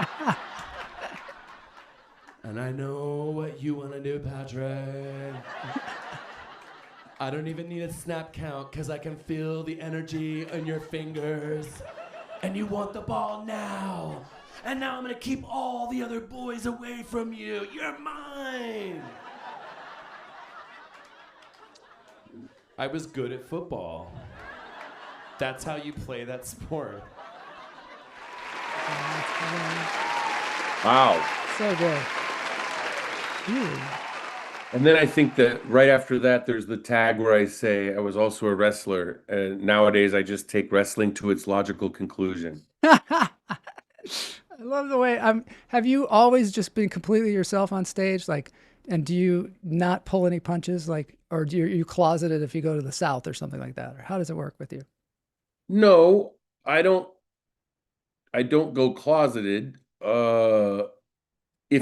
[SPEAKER 6] And I know what you want to do, Patrick. I don't even need a snap count because I can feel the energy in your fingers. And you want the ball now. And now I'm gonna keep all the other boys away from you. You're mine. I was good at football. That's how you play that sport.
[SPEAKER 4] Wow.
[SPEAKER 3] So good. Ooh.
[SPEAKER 4] And then I think that right after that, there's the tag where I say I was also a wrestler. And nowadays, I just take wrestling to its logical conclusion.
[SPEAKER 3] I love the way have you always just been completely yourself on stage? Like, and do you not pull any punches? Like, or do you closeted if you go to the South or something like that? Or how does it work with you?
[SPEAKER 4] No, I don't go closeted. If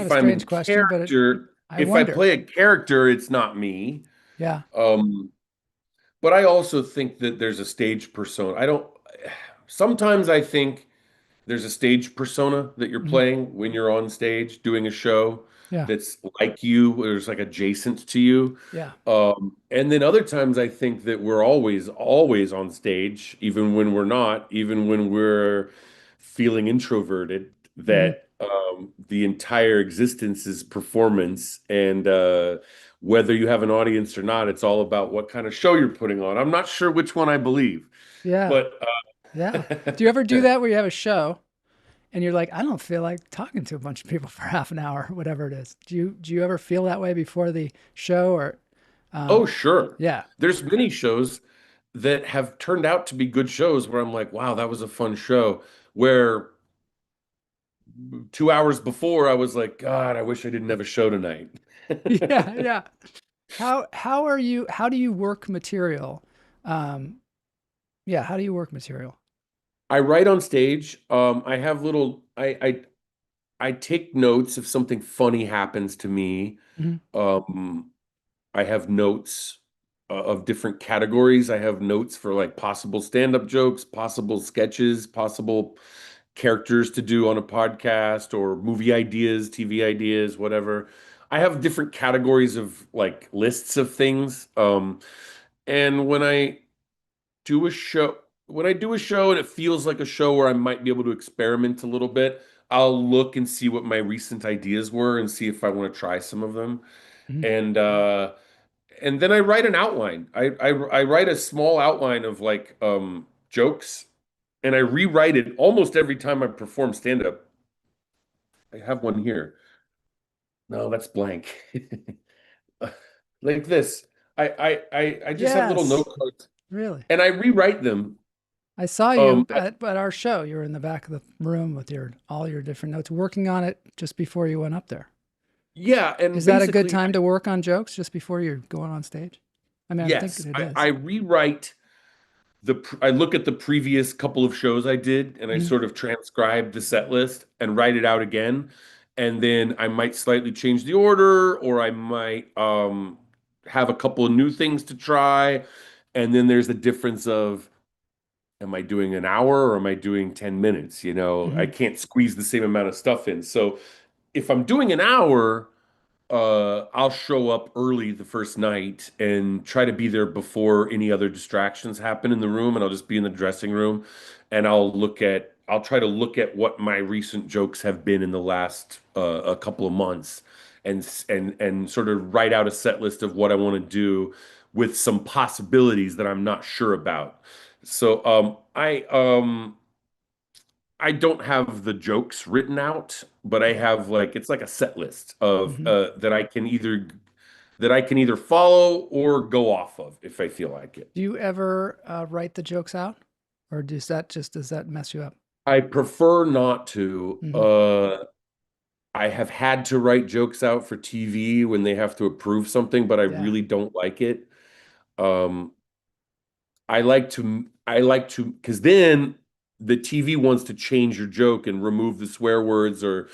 [SPEAKER 3] Kind of
[SPEAKER 4] I'm in
[SPEAKER 3] strange question, but
[SPEAKER 4] character,
[SPEAKER 3] I
[SPEAKER 4] if I
[SPEAKER 3] wonder.
[SPEAKER 4] play a character, it's not me.
[SPEAKER 3] Yeah.
[SPEAKER 4] But I also think that there's a stage persona. Sometimes I think there's a stage persona that you're
[SPEAKER 3] Mhm.
[SPEAKER 4] playing when you're on stage doing a show
[SPEAKER 3] Yeah.
[SPEAKER 4] that's like you, or it's like adjacent to you.
[SPEAKER 3] Yeah.
[SPEAKER 4] And then other times I think that we're always on stage, even when we're not, even when we're feeling introverted,
[SPEAKER 3] Mhm.
[SPEAKER 4] that the entire existence is performance. And whether you have an audience or not, it's all about what kind of show you're putting on. I'm not sure which one I believe,
[SPEAKER 3] Yeah.
[SPEAKER 4] but
[SPEAKER 3] Yeah. Do you ever do that where you have a show and you're like, I don't feel like talking to a bunch of people for half an hour, whatever it is? Do you ever feel that way before the show or
[SPEAKER 4] oh, sure.
[SPEAKER 3] yeah.
[SPEAKER 4] There's many shows that have turned out to be good shows where I'm like, wow, that was a fun show. Where 2 hours before I was like, God, I wish I didn't have a show tonight.
[SPEAKER 3] Yeah, yeah. How do you work material? Yeah, how do you work material?
[SPEAKER 4] I write on stage. I have I take notes if something funny happens to me.
[SPEAKER 3] Mhm.
[SPEAKER 4] I have notes of different categories. I have notes for like possible stand-up jokes, possible sketches, possible characters to do on a podcast or movie ideas, TV ideas, whatever. I have different categories of like lists of things. And do a show, when I do a show and it feels like a show where I might be able to experiment a little bit, I'll look and see what my recent ideas were and see if I want to try some of them.
[SPEAKER 3] Mhm.
[SPEAKER 4] And then I write an outline. I write a small outline of like jokes, and I rewrite it almost every time I perform stand up. I have one here. No, that's blank. Like this. I just have little
[SPEAKER 3] Yes.
[SPEAKER 4] note cards
[SPEAKER 3] Really?
[SPEAKER 4] and I rewrite them.
[SPEAKER 3] I saw
[SPEAKER 4] Um,
[SPEAKER 3] you at our show. You were in the back of the room with all your different notes, working on it just before you went up there.
[SPEAKER 4] yeah, and
[SPEAKER 3] Is that a good
[SPEAKER 4] basically,
[SPEAKER 3] time to work on jokes just before you're going on stage? I mean, I think
[SPEAKER 4] yes,
[SPEAKER 3] it
[SPEAKER 4] I
[SPEAKER 3] is.
[SPEAKER 4] rewrite I look at the previous couple of shows I did and I
[SPEAKER 3] Mhm.
[SPEAKER 4] sort of transcribe the set list and write it out again. And then I might slightly change the order, or I might have a couple of new things to try. And then there's the difference of, am I doing an hour or am I doing 10 minutes? I
[SPEAKER 3] Mhm.
[SPEAKER 4] can't squeeze the same amount of stuff in. So if I'm doing an hour, I'll show up early the first night and try to be there before any other distractions happen in the room, and I'll just be in the dressing room and I'll try to look at what my recent jokes have been in the last a couple of months and sort of write out a set list of what I want to do with some possibilities that I'm not sure about. So I don't have the jokes written out, but I have like it's like a set list of
[SPEAKER 3] Hmm.
[SPEAKER 4] that I can either follow or go off of if I feel like it.
[SPEAKER 3] Do you ever write the jokes out, or does that mess you up?
[SPEAKER 4] I prefer not to.
[SPEAKER 3] Hmm.
[SPEAKER 4] I have had to write jokes out for TV when they have to approve something, but I
[SPEAKER 3] Yeah.
[SPEAKER 4] really don't like it. Um, I like to, because then the TV wants to change your joke and remove the swear words or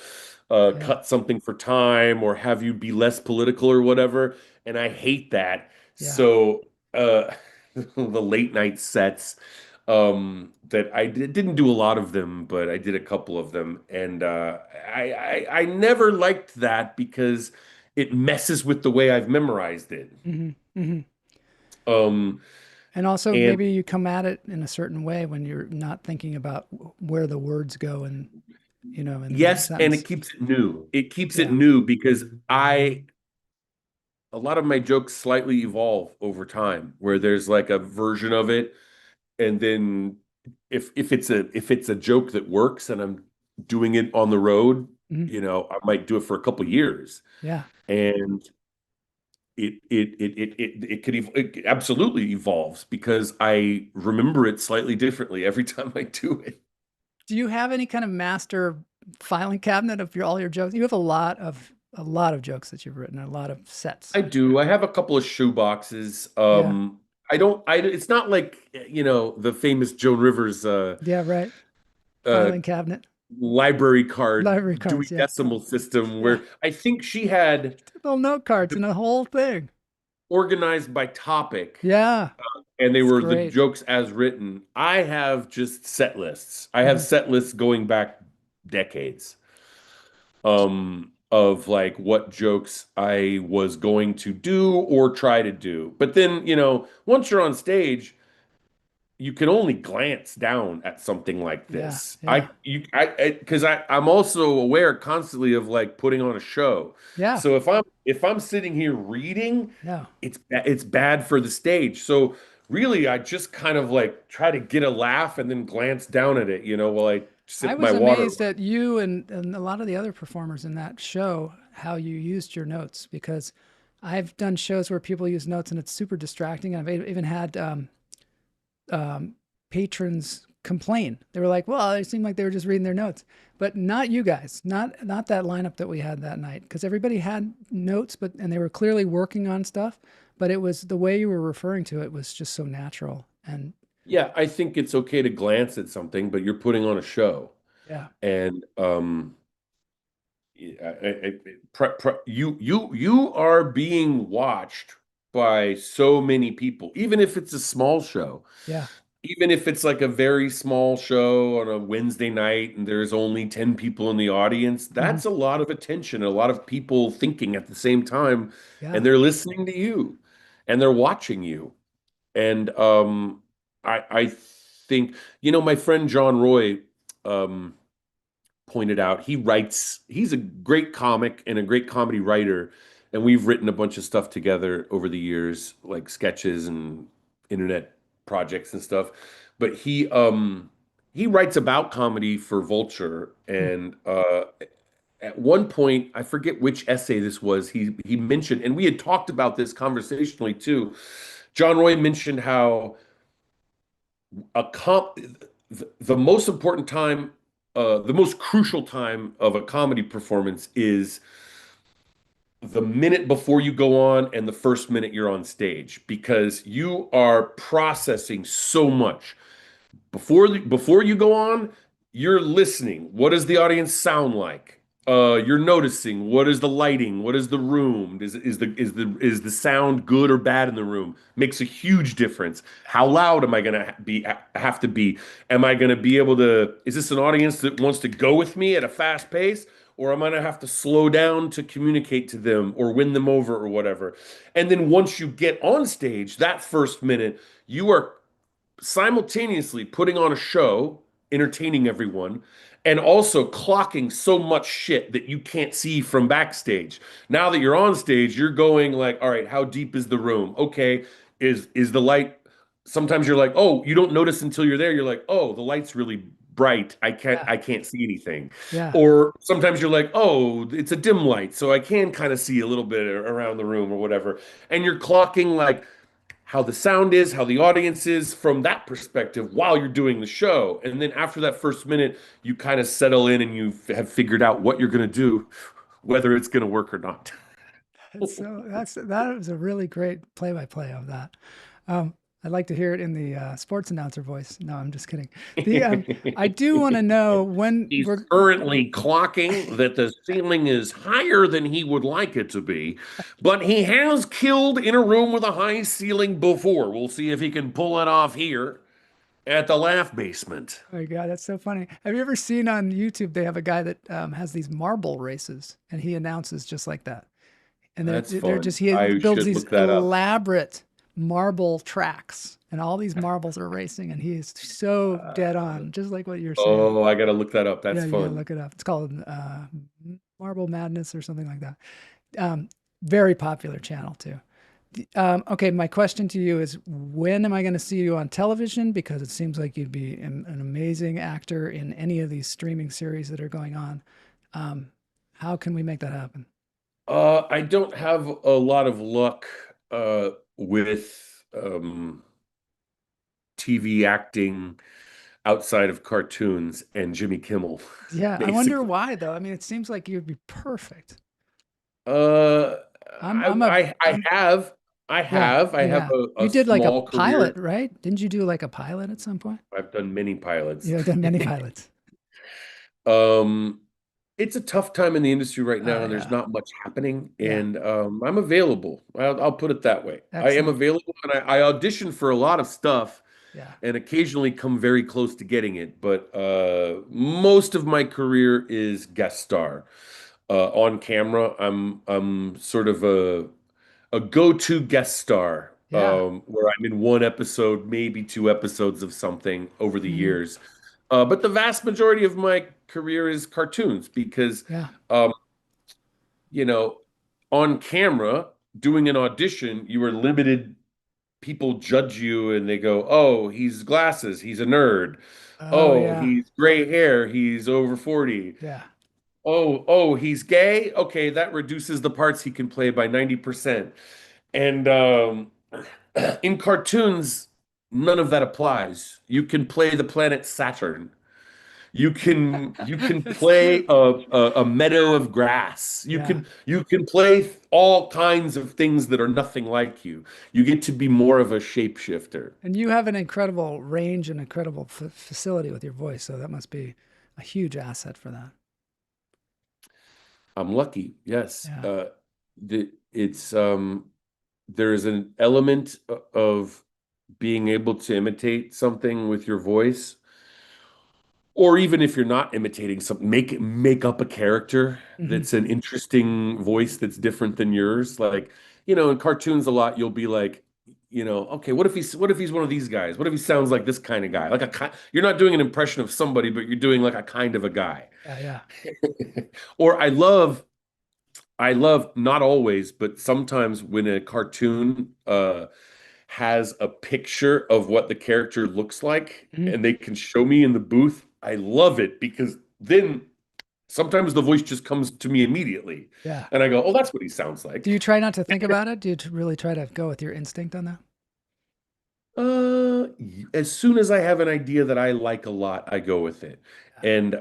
[SPEAKER 3] Yeah.
[SPEAKER 4] cut something for time or have you be less political or whatever. And I hate that.
[SPEAKER 3] Yeah.
[SPEAKER 4] So the late night sets, that didn't do a lot of them, but I did a couple of them. And I never liked that because it messes with the way I've memorized it.
[SPEAKER 3] Hmm. Hmm.
[SPEAKER 4] Um,
[SPEAKER 3] And also,
[SPEAKER 4] and
[SPEAKER 3] maybe you come at it in a certain way when you're not thinking about where the words go and, in the
[SPEAKER 4] Yes, and
[SPEAKER 3] sentence.
[SPEAKER 4] it keeps it new. It keeps it
[SPEAKER 3] Yeah.
[SPEAKER 4] new because a lot of my jokes slightly evolve over time, where there's like a version of it, and then if it's a joke that works and I'm doing it on the road,
[SPEAKER 3] Hmm.
[SPEAKER 4] I might do it for a couple years,
[SPEAKER 3] Yeah.
[SPEAKER 4] and it absolutely evolves because I remember it slightly differently every time I do it.
[SPEAKER 3] Do you have any kind of master filing cabinet of all your jokes? You have a lot of jokes that you've written, a lot of sets.
[SPEAKER 4] I do. I have a couple of shoe boxes.
[SPEAKER 3] Yeah.
[SPEAKER 4] I don't. It's not like the famous Joan Rivers
[SPEAKER 3] Yeah. Right.
[SPEAKER 4] uh,
[SPEAKER 3] Filing cabinet,
[SPEAKER 4] library card
[SPEAKER 3] library
[SPEAKER 4] Dewey
[SPEAKER 3] cards. Yeah.
[SPEAKER 4] Decimal System,
[SPEAKER 3] Yeah.
[SPEAKER 4] where I think she had
[SPEAKER 3] Little note cards and a whole thing.
[SPEAKER 4] organized by topic,
[SPEAKER 3] Yeah.
[SPEAKER 4] and they
[SPEAKER 3] It's
[SPEAKER 4] were the
[SPEAKER 3] great.
[SPEAKER 4] jokes as written. I have just set lists. I have
[SPEAKER 3] Mhm.
[SPEAKER 4] set lists going back decades. Of like what jokes I was going to do or try to do. But then, once you're on stage, you can only glance down at something like
[SPEAKER 3] Yeah.
[SPEAKER 4] this.
[SPEAKER 3] Yeah.
[SPEAKER 4] Because I'm also aware constantly of like putting on a show.
[SPEAKER 3] Yeah.
[SPEAKER 4] So if I'm sitting here reading,
[SPEAKER 3] Yeah.
[SPEAKER 4] it's bad for the stage. So really, I just kind of like try to get a laugh and then glance down at it, while I
[SPEAKER 3] I
[SPEAKER 4] sip my
[SPEAKER 3] was
[SPEAKER 4] water.
[SPEAKER 3] amazed at you and a lot of the other performers in that show, how you used your notes, because I've done shows where people use notes and it's super distracting. I've even had patrons complain. They were like, "Well, it seemed like they were just reading their notes," but not you guys, not that lineup that we had that night, because everybody had notes, and they were clearly working on stuff. But it was the way you were referring to it was just so natural, and
[SPEAKER 4] Yeah, I think it's okay to glance at something, but you're putting on a show,
[SPEAKER 3] yeah,
[SPEAKER 4] and you are being watched by so many people, even if it's a small show,
[SPEAKER 3] yeah,
[SPEAKER 4] even if it's like a very small show on a Wednesday night and there's only 10 people in the audience.
[SPEAKER 3] mhm,
[SPEAKER 4] That's a lot of attention, a lot of people thinking at the same time,
[SPEAKER 3] yeah,
[SPEAKER 4] and they're listening to you and they're watching you. And I think, my friend John Roy um, pointed out, he's a great comic and a great comedy writer. And we've written a bunch of stuff together over the years, like sketches and internet projects and stuff. But he writes about comedy for Vulture.
[SPEAKER 3] mm,
[SPEAKER 4] And at one point, I forget which essay this was, he mentioned, and we had talked about this conversationally too. John Roy mentioned how a comp the most important time, the most crucial time of a comedy performance is the minute before you go on and the first minute you're on stage, because you are processing so much. Before you go on, you're listening. What does the audience sound like? You're noticing what is the lighting, what is the room, is the sound good or bad in the room? Makes a huge difference. How loud am I gonna have to be? Am I gonna be able to? Is this an audience that wants to go with me at a fast pace? Or am I gonna have to slow down to communicate to them or win them over or whatever? And then once you get on stage, that first minute, you are simultaneously putting on a show, entertaining everyone, and also clocking so much shit that you can't see from backstage. Now that you're on stage, you're going like, all right, how deep is the room? Okay, Is the light, sometimes you're like, oh, you don't notice until you're there. You're like, oh, the light's really bright.
[SPEAKER 3] Yeah.
[SPEAKER 4] I can't see anything.
[SPEAKER 3] Yeah.
[SPEAKER 4] Or sometimes you're like, oh, it's a dim light, so I can kind of see a little bit around the room or whatever. And you're clocking like how the sound is, how the audience is from that perspective while you're doing the show. And then after that first minute, you kind of settle in and you have figured out what you're going to do, whether it's going to work or not.
[SPEAKER 3] That was a really great play-by-play of that. I'd like to hear it in the sports announcer voice. No, I'm just kidding. I do want to know when
[SPEAKER 4] He's currently clocking that the ceiling is higher than he would like it to be, but he has killed in a room with a high ceiling before. We'll see if he can pull it off here at the Laugh Basement.
[SPEAKER 3] Oh my God, that's so funny. Have you ever seen on YouTube, they have a guy that has these marble races and he announces just like that. And
[SPEAKER 4] That's
[SPEAKER 3] they're
[SPEAKER 4] fun.
[SPEAKER 3] just, he
[SPEAKER 4] I
[SPEAKER 3] builds
[SPEAKER 4] should
[SPEAKER 3] these
[SPEAKER 4] look that up.
[SPEAKER 3] elaborate marble tracks and all these marbles are racing and he is so dead on, just like what you're saying.
[SPEAKER 4] Oh, I got to look that up. That's
[SPEAKER 3] Yeah, you gotta
[SPEAKER 4] fun.
[SPEAKER 3] look it up. It's called Marble Madness or something like that. Very popular channel too. Okay, my question to you is, when am I going to see you on television? Because it seems like you'd be an amazing actor in any of these streaming series that are going on. How can we make that happen?
[SPEAKER 4] I don't have a lot of luck with TV acting outside of cartoons and Jimmy Kimmel.
[SPEAKER 3] Yeah, I wonder why though. I mean, it seems like you'd be perfect.
[SPEAKER 4] I have a
[SPEAKER 3] You did like a
[SPEAKER 4] small
[SPEAKER 3] pilot,
[SPEAKER 4] career.
[SPEAKER 3] right? Didn't you do like a pilot at some point?
[SPEAKER 4] I've done many pilots.
[SPEAKER 3] You have done many pilots.
[SPEAKER 4] It's a tough time in the industry right now, and there's
[SPEAKER 3] Yeah.
[SPEAKER 4] not much happening.
[SPEAKER 3] Yeah.
[SPEAKER 4] And I'm available. I'll put it that way. I am
[SPEAKER 3] Excellent.
[SPEAKER 4] available, and I audition for a lot of stuff,
[SPEAKER 3] Yeah.
[SPEAKER 4] and occasionally come very close to getting it. But most of my career is guest star. On camera, I'm sort of a go-to guest star,
[SPEAKER 3] Yeah.
[SPEAKER 4] where I'm in one episode, maybe two episodes of something over the
[SPEAKER 3] Mhm.
[SPEAKER 4] years. But the vast majority of my career is cartoons because,
[SPEAKER 3] Yeah.
[SPEAKER 4] you know, on camera, doing an audition, you are limited. People judge you and they go, oh, he's glasses, he's a nerd.
[SPEAKER 3] Oh
[SPEAKER 4] Oh,
[SPEAKER 3] yeah.
[SPEAKER 4] he's gray hair, he's over 40.
[SPEAKER 3] Yeah.
[SPEAKER 4] Oh, he's gay. Okay, that reduces the parts he can play by 90%. And in cartoons, none of that applies. You can play the planet Saturn. You can
[SPEAKER 3] That's
[SPEAKER 4] play
[SPEAKER 3] true.
[SPEAKER 4] a meadow of grass.
[SPEAKER 3] Yeah.
[SPEAKER 4] You can play all kinds of things that are nothing like you. You get to be more of a shapeshifter.
[SPEAKER 3] And you have an incredible range and incredible facility with your voice, so that must be a huge asset for that.
[SPEAKER 4] I'm lucky. Yes.
[SPEAKER 3] Yeah.
[SPEAKER 4] It's there is an element of being able to imitate something with your voice, or even if you're not imitating something, make up a character
[SPEAKER 3] Mhm.
[SPEAKER 4] that's an interesting voice that's different than yours. Like, in cartoons a lot, you'll be like, okay, what if he's one of these guys? What if he sounds like this kind of guy? You're not doing an impression of somebody, but you're doing like a kind of a guy.
[SPEAKER 3] Yeah.
[SPEAKER 4] Or I love not always, but sometimes when a cartoon has a picture of what the character looks like
[SPEAKER 3] Mhm.
[SPEAKER 4] and they can show me in the booth, I love it because then sometimes the voice just comes to me immediately.
[SPEAKER 3] Yeah.
[SPEAKER 4] And I go, oh, that's what he sounds like.
[SPEAKER 3] Do you try not to think about it? Do you really try to go with your instinct on that?
[SPEAKER 4] As soon as I have an idea that I like a lot, I go with it. And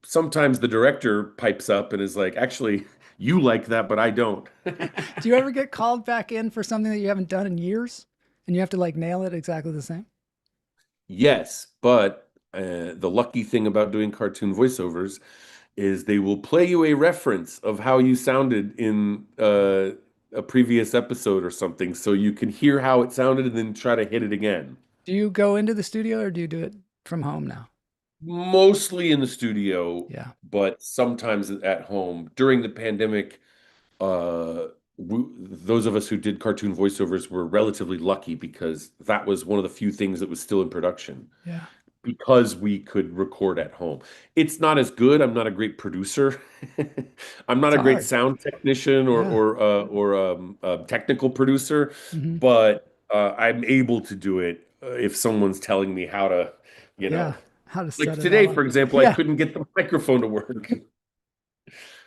[SPEAKER 4] sometimes the director pipes up and is like, actually, you like that, but I don't.
[SPEAKER 3] Do you ever get called back in for something that you haven't done in years and you have to like nail it exactly the same?
[SPEAKER 4] Yes, but the lucky thing about doing cartoon voiceovers is they will play you a reference of how you sounded in a previous episode or something, so you can hear how it sounded and then try to hit it again.
[SPEAKER 3] Do you go into the studio or do you do it from home now?
[SPEAKER 4] Mostly in the studio,
[SPEAKER 3] Yeah.
[SPEAKER 4] but sometimes at home. During the pandemic, those of us who did cartoon voiceovers were relatively lucky because that was one of the few things that was still in production.
[SPEAKER 3] Yeah.
[SPEAKER 4] Because we could record at home. It's not as good. I'm not a great producer. I'm not
[SPEAKER 3] It's
[SPEAKER 4] a great
[SPEAKER 3] hard.
[SPEAKER 4] sound technician
[SPEAKER 3] Yeah.
[SPEAKER 4] or technical producer,
[SPEAKER 3] Mhm.
[SPEAKER 4] but I'm able to do it if someone's telling me how to, you know.
[SPEAKER 3] Yeah. How to
[SPEAKER 4] Like
[SPEAKER 3] set it
[SPEAKER 4] today,
[SPEAKER 3] all up.
[SPEAKER 4] for example, I
[SPEAKER 3] Yeah.
[SPEAKER 4] couldn't get the microphone to work.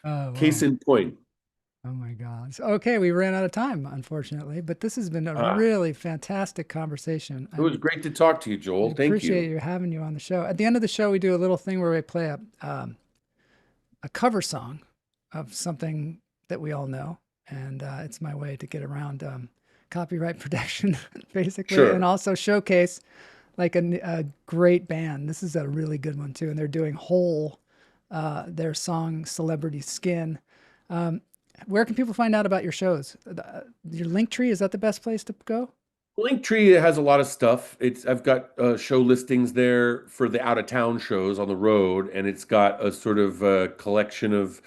[SPEAKER 3] Oh,
[SPEAKER 4] Case
[SPEAKER 3] wow.
[SPEAKER 4] in point.
[SPEAKER 3] Oh my God. Okay, we ran out of time, unfortunately, but this has been a really fantastic conversation.
[SPEAKER 4] It was great to talk to you, Joel.
[SPEAKER 3] I
[SPEAKER 4] Thank
[SPEAKER 3] appreciate
[SPEAKER 4] you.
[SPEAKER 3] you having you on the show. At the end of the show, we do a little thing where we play a cover song of something that we all know, and it's my way to get around copyright protection, basically, and
[SPEAKER 4] Sure.
[SPEAKER 3] also showcase like a great band. This is a really good one too, and they're doing Hole, their song "Celebrity Skin." Um, where can people find out about your shows? Your link tree, is that the best place to go?
[SPEAKER 4] Linktree has a lot of stuff. I've got show listings there for the out of town shows on the road, and it's got a sort of collection of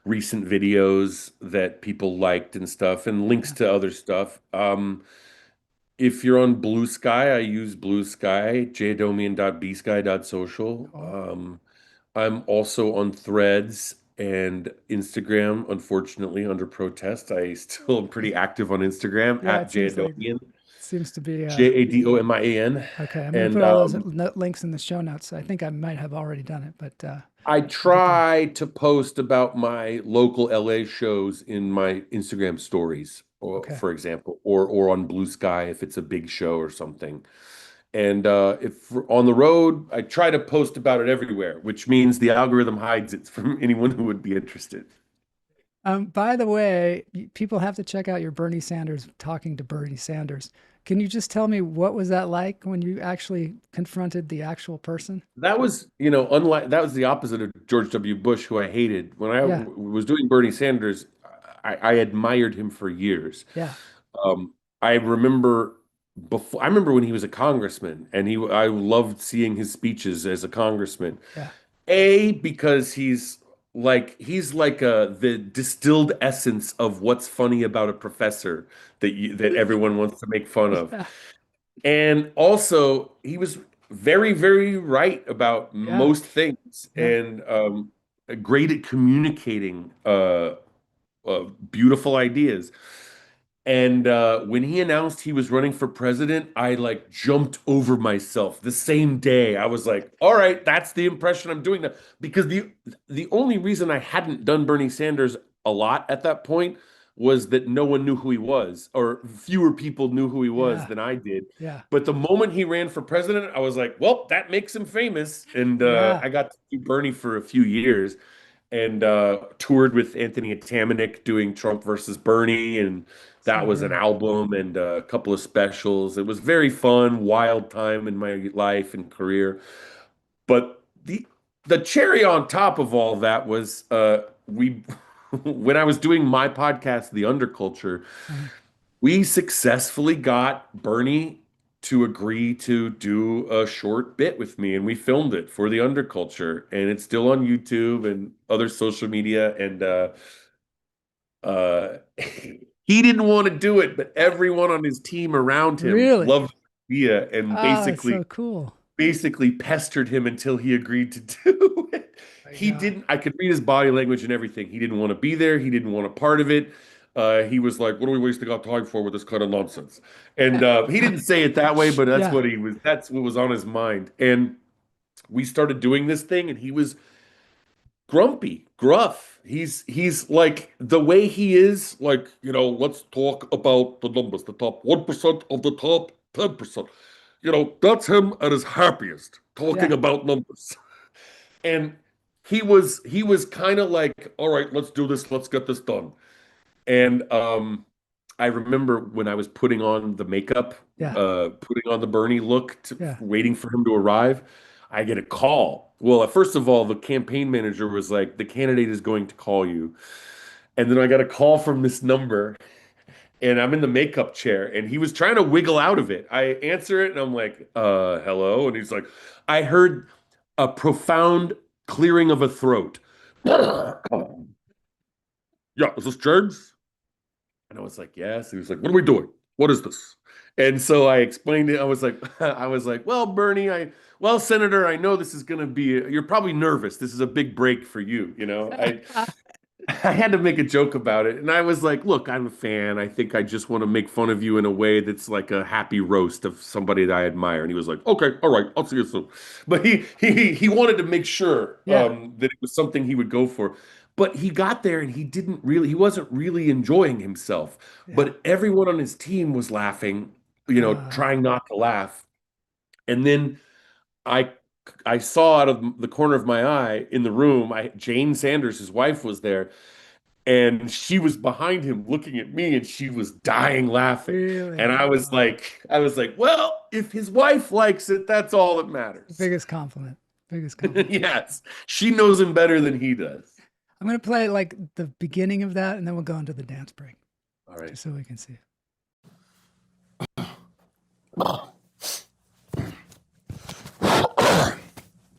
[SPEAKER 4] recent videos that people liked and stuff, and links
[SPEAKER 3] Yeah.
[SPEAKER 4] to other stuff. If you're on Blue Sky, I use Blue Sky, jadomian.bsky.social.
[SPEAKER 3] Cool.
[SPEAKER 4] I'm also on Threads and Instagram. Unfortunately, under protest, I still am pretty active on Instagram
[SPEAKER 3] Yeah,
[SPEAKER 4] at
[SPEAKER 3] it seems like
[SPEAKER 4] Jadomian,
[SPEAKER 3] seems to be
[SPEAKER 4] Jadomian.
[SPEAKER 3] okay. I'm gonna put
[SPEAKER 4] And
[SPEAKER 3] all those links in the show notes. I think I might have already done it, but
[SPEAKER 4] I
[SPEAKER 3] I'll get there.
[SPEAKER 4] try to post about my local LA shows in my Instagram stories, or,
[SPEAKER 3] Okay.
[SPEAKER 4] for example, or on Blue Sky if it's a big show or something. And if we're on the road, I try to post about it everywhere, which means the algorithm hides it from anyone who would be interested.
[SPEAKER 3] By the way, people have to check out your Bernie Sanders talking to Bernie Sanders. Can you just tell me what was that like when you actually confronted the actual person?
[SPEAKER 4] That was, unlike that was the opposite of George W. Bush, who I hated. When I
[SPEAKER 3] Yeah,
[SPEAKER 4] was doing Bernie Sanders, I admired him for years.
[SPEAKER 3] yeah,
[SPEAKER 4] Um, I remember when he was a congressman, and I loved seeing his speeches as a congressman.
[SPEAKER 3] yeah,
[SPEAKER 4] Because he's like the distilled essence of what's funny about a professor that everyone wants to make fun of.
[SPEAKER 3] yeah,
[SPEAKER 4] And also, he was very, very right about
[SPEAKER 3] yeah,
[SPEAKER 4] most things,
[SPEAKER 3] yeah,
[SPEAKER 4] and great at communicating beautiful ideas. And when he announced he was running for president, I like jumped over myself the same day. I was like, "All right, that's the impression I'm doing now." Because the only reason I hadn't done Bernie Sanders a lot at that point was that no one knew who he was, or fewer people knew who he was
[SPEAKER 3] yeah,
[SPEAKER 4] than I did.
[SPEAKER 3] yeah,
[SPEAKER 4] But the moment he ran for president, I was like, "Well, that makes him famous." And
[SPEAKER 3] yeah.
[SPEAKER 4] I got to do Bernie for a few years, and toured with Anthony Atamanuik doing Trump versus Bernie, and
[SPEAKER 3] So
[SPEAKER 4] that was an
[SPEAKER 3] great.
[SPEAKER 4] album and a couple of specials. It was very fun, wild time in my life and career. But the cherry on top of all that was we when I was doing my podcast, The Underculture,
[SPEAKER 3] Uh,
[SPEAKER 4] we successfully got Bernie to agree to do a short bit with me, and we filmed it for The Underculture, and it's still on YouTube and other social media. And he didn't want to do it, but everyone on his team around him
[SPEAKER 3] really?
[SPEAKER 4] loved the idea and
[SPEAKER 3] Oh, it's
[SPEAKER 4] basically
[SPEAKER 3] so cool.
[SPEAKER 4] basically pestered him until he agreed to do it.
[SPEAKER 3] My
[SPEAKER 4] He
[SPEAKER 3] God.
[SPEAKER 4] didn't, I could read his body language and everything. He didn't want to be there. He didn't want a part of it. He was like, "What are we wasting our time for with this kind of nonsense?" And he didn't say it that way, but
[SPEAKER 3] Yeah,
[SPEAKER 4] that's what was on his mind. And we started doing this thing, and he was grumpy, gruff. He's like the way he is, like, let's talk about the numbers, the top 1% of the top 10%. That's him at his happiest, talking
[SPEAKER 3] yeah,
[SPEAKER 4] about numbers. And he was kind of like, "All right, let's do this, let's get this done." And I remember when I was putting on the makeup,
[SPEAKER 3] yeah,
[SPEAKER 4] putting on the Bernie look,
[SPEAKER 3] yeah.
[SPEAKER 4] waiting for him to arrive, I get a call. Well, first of all, the campaign manager was like, "The candidate is going to call you." And then I got a call from this number, and I'm in the makeup chair, and he was trying to wiggle out of it. I answer it, and I'm like, hello. And he's like, "I heard a profound clearing of a throat." "Yeah, is this James?" And I was like, "Yes." He was like, "What are we doing? What is this?" And so I explained it. I was like, "Well, Bernie, well, Senator, I know this is going to be, you're probably nervous. This is a big break for you, you know." I had to make a joke about it. And I was like, look, I'm a fan. I think I just want to make fun of you in a way that's like a happy roast of somebody that I admire. And he was like, okay, all right, I'll see you soon. But he wanted to make sure that it was something he would go for. But he got there and he wasn't really enjoying himself. Yeah. But everyone on his team was laughing, trying not to laugh. And then I saw out of the corner of my eye in the room, Jane Sanders, his wife, was there, and she was behind him looking at me, and she was dying laughing. Really? And I was like, well, if his wife likes it, that's all that matters.
[SPEAKER 3] Biggest compliment.
[SPEAKER 4] Yes, she knows him better than he does.
[SPEAKER 3] I'm going to play like the beginning of that, and then we'll go into the dance break.
[SPEAKER 4] All right.
[SPEAKER 3] Just so we can see it.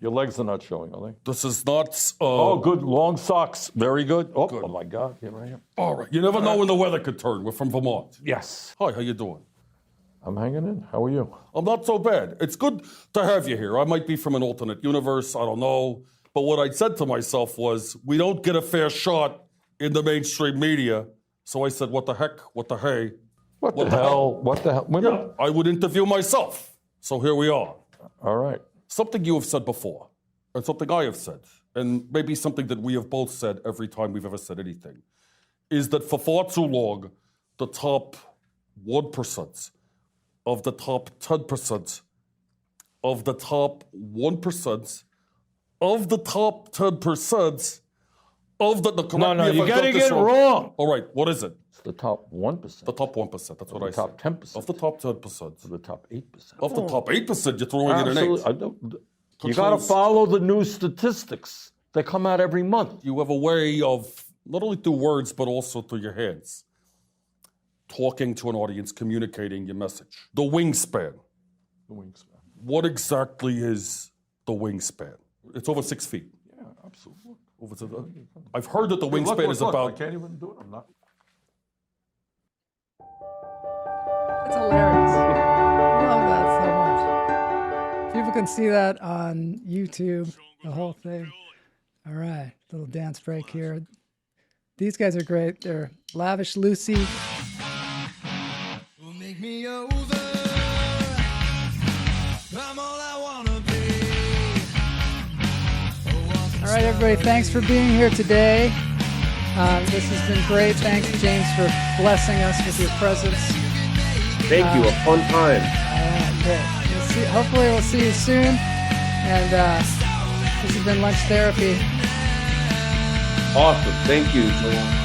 [SPEAKER 7] Your legs are not showing, are they?
[SPEAKER 5] This is not...
[SPEAKER 7] oh, good. Long socks. Very good. Oh,
[SPEAKER 5] good.
[SPEAKER 7] Oh my God. Here I am.
[SPEAKER 5] All right. You never know when the weather could turn. We're from Vermont.
[SPEAKER 7] Yes.
[SPEAKER 5] Hi, how you doing?
[SPEAKER 7] I'm hanging in. How are you?
[SPEAKER 5] I'm not so bad. It's good to have you here. I might be from an alternate universe. I don't know. But what I said to myself was, we don't get a fair shot in the mainstream media. So I said, what the heck? What the hey?
[SPEAKER 7] What the hell? What the hell?
[SPEAKER 5] Yeah, I would interview myself. So here we are.
[SPEAKER 7] All right.
[SPEAKER 5] Something you have said before, and something I have said, and maybe something that we have both said every time we've ever said anything, is that for far too long, the top 1% of the top 10% of the top 1% of the top 10% of the...
[SPEAKER 7] No, you're getting it wrong.
[SPEAKER 5] All right, what is it?
[SPEAKER 7] It's the top 1%.
[SPEAKER 5] The top 1%, that's what I said.
[SPEAKER 7] The top 10%.
[SPEAKER 5] Of the top 10%.
[SPEAKER 7] Of the top 8%.
[SPEAKER 5] Of the top 8%, you're throwing in an 8.
[SPEAKER 7] You got to follow the new statistics. They come out every month.
[SPEAKER 5] You have a way of, not only through words, but also through your hands, talking to an audience, communicating your message. The wingspan.
[SPEAKER 7] The wingspan.
[SPEAKER 5] What exactly is the wingspan? It's over 6 feet.
[SPEAKER 7] Yeah, absolutely.
[SPEAKER 5] I've heard that the wingspan is about...
[SPEAKER 7] I can't even do it. I'm not...
[SPEAKER 3] It's hilarious. I love that so much. People can see that on YouTube, the whole thing. All right, little dance break here. These guys are great. They're Lavish Lucy. Make me over. I'm all I wanna be. All right, everybody, thanks for being here today. This has been great. Thanks, James, for blessing us with your presence.
[SPEAKER 4] Thank you. A fun time.
[SPEAKER 3] All right, great. Hopefully we'll see you soon. And this has been Lunch Therapy.
[SPEAKER 4] Awesome. Thank you, Joel.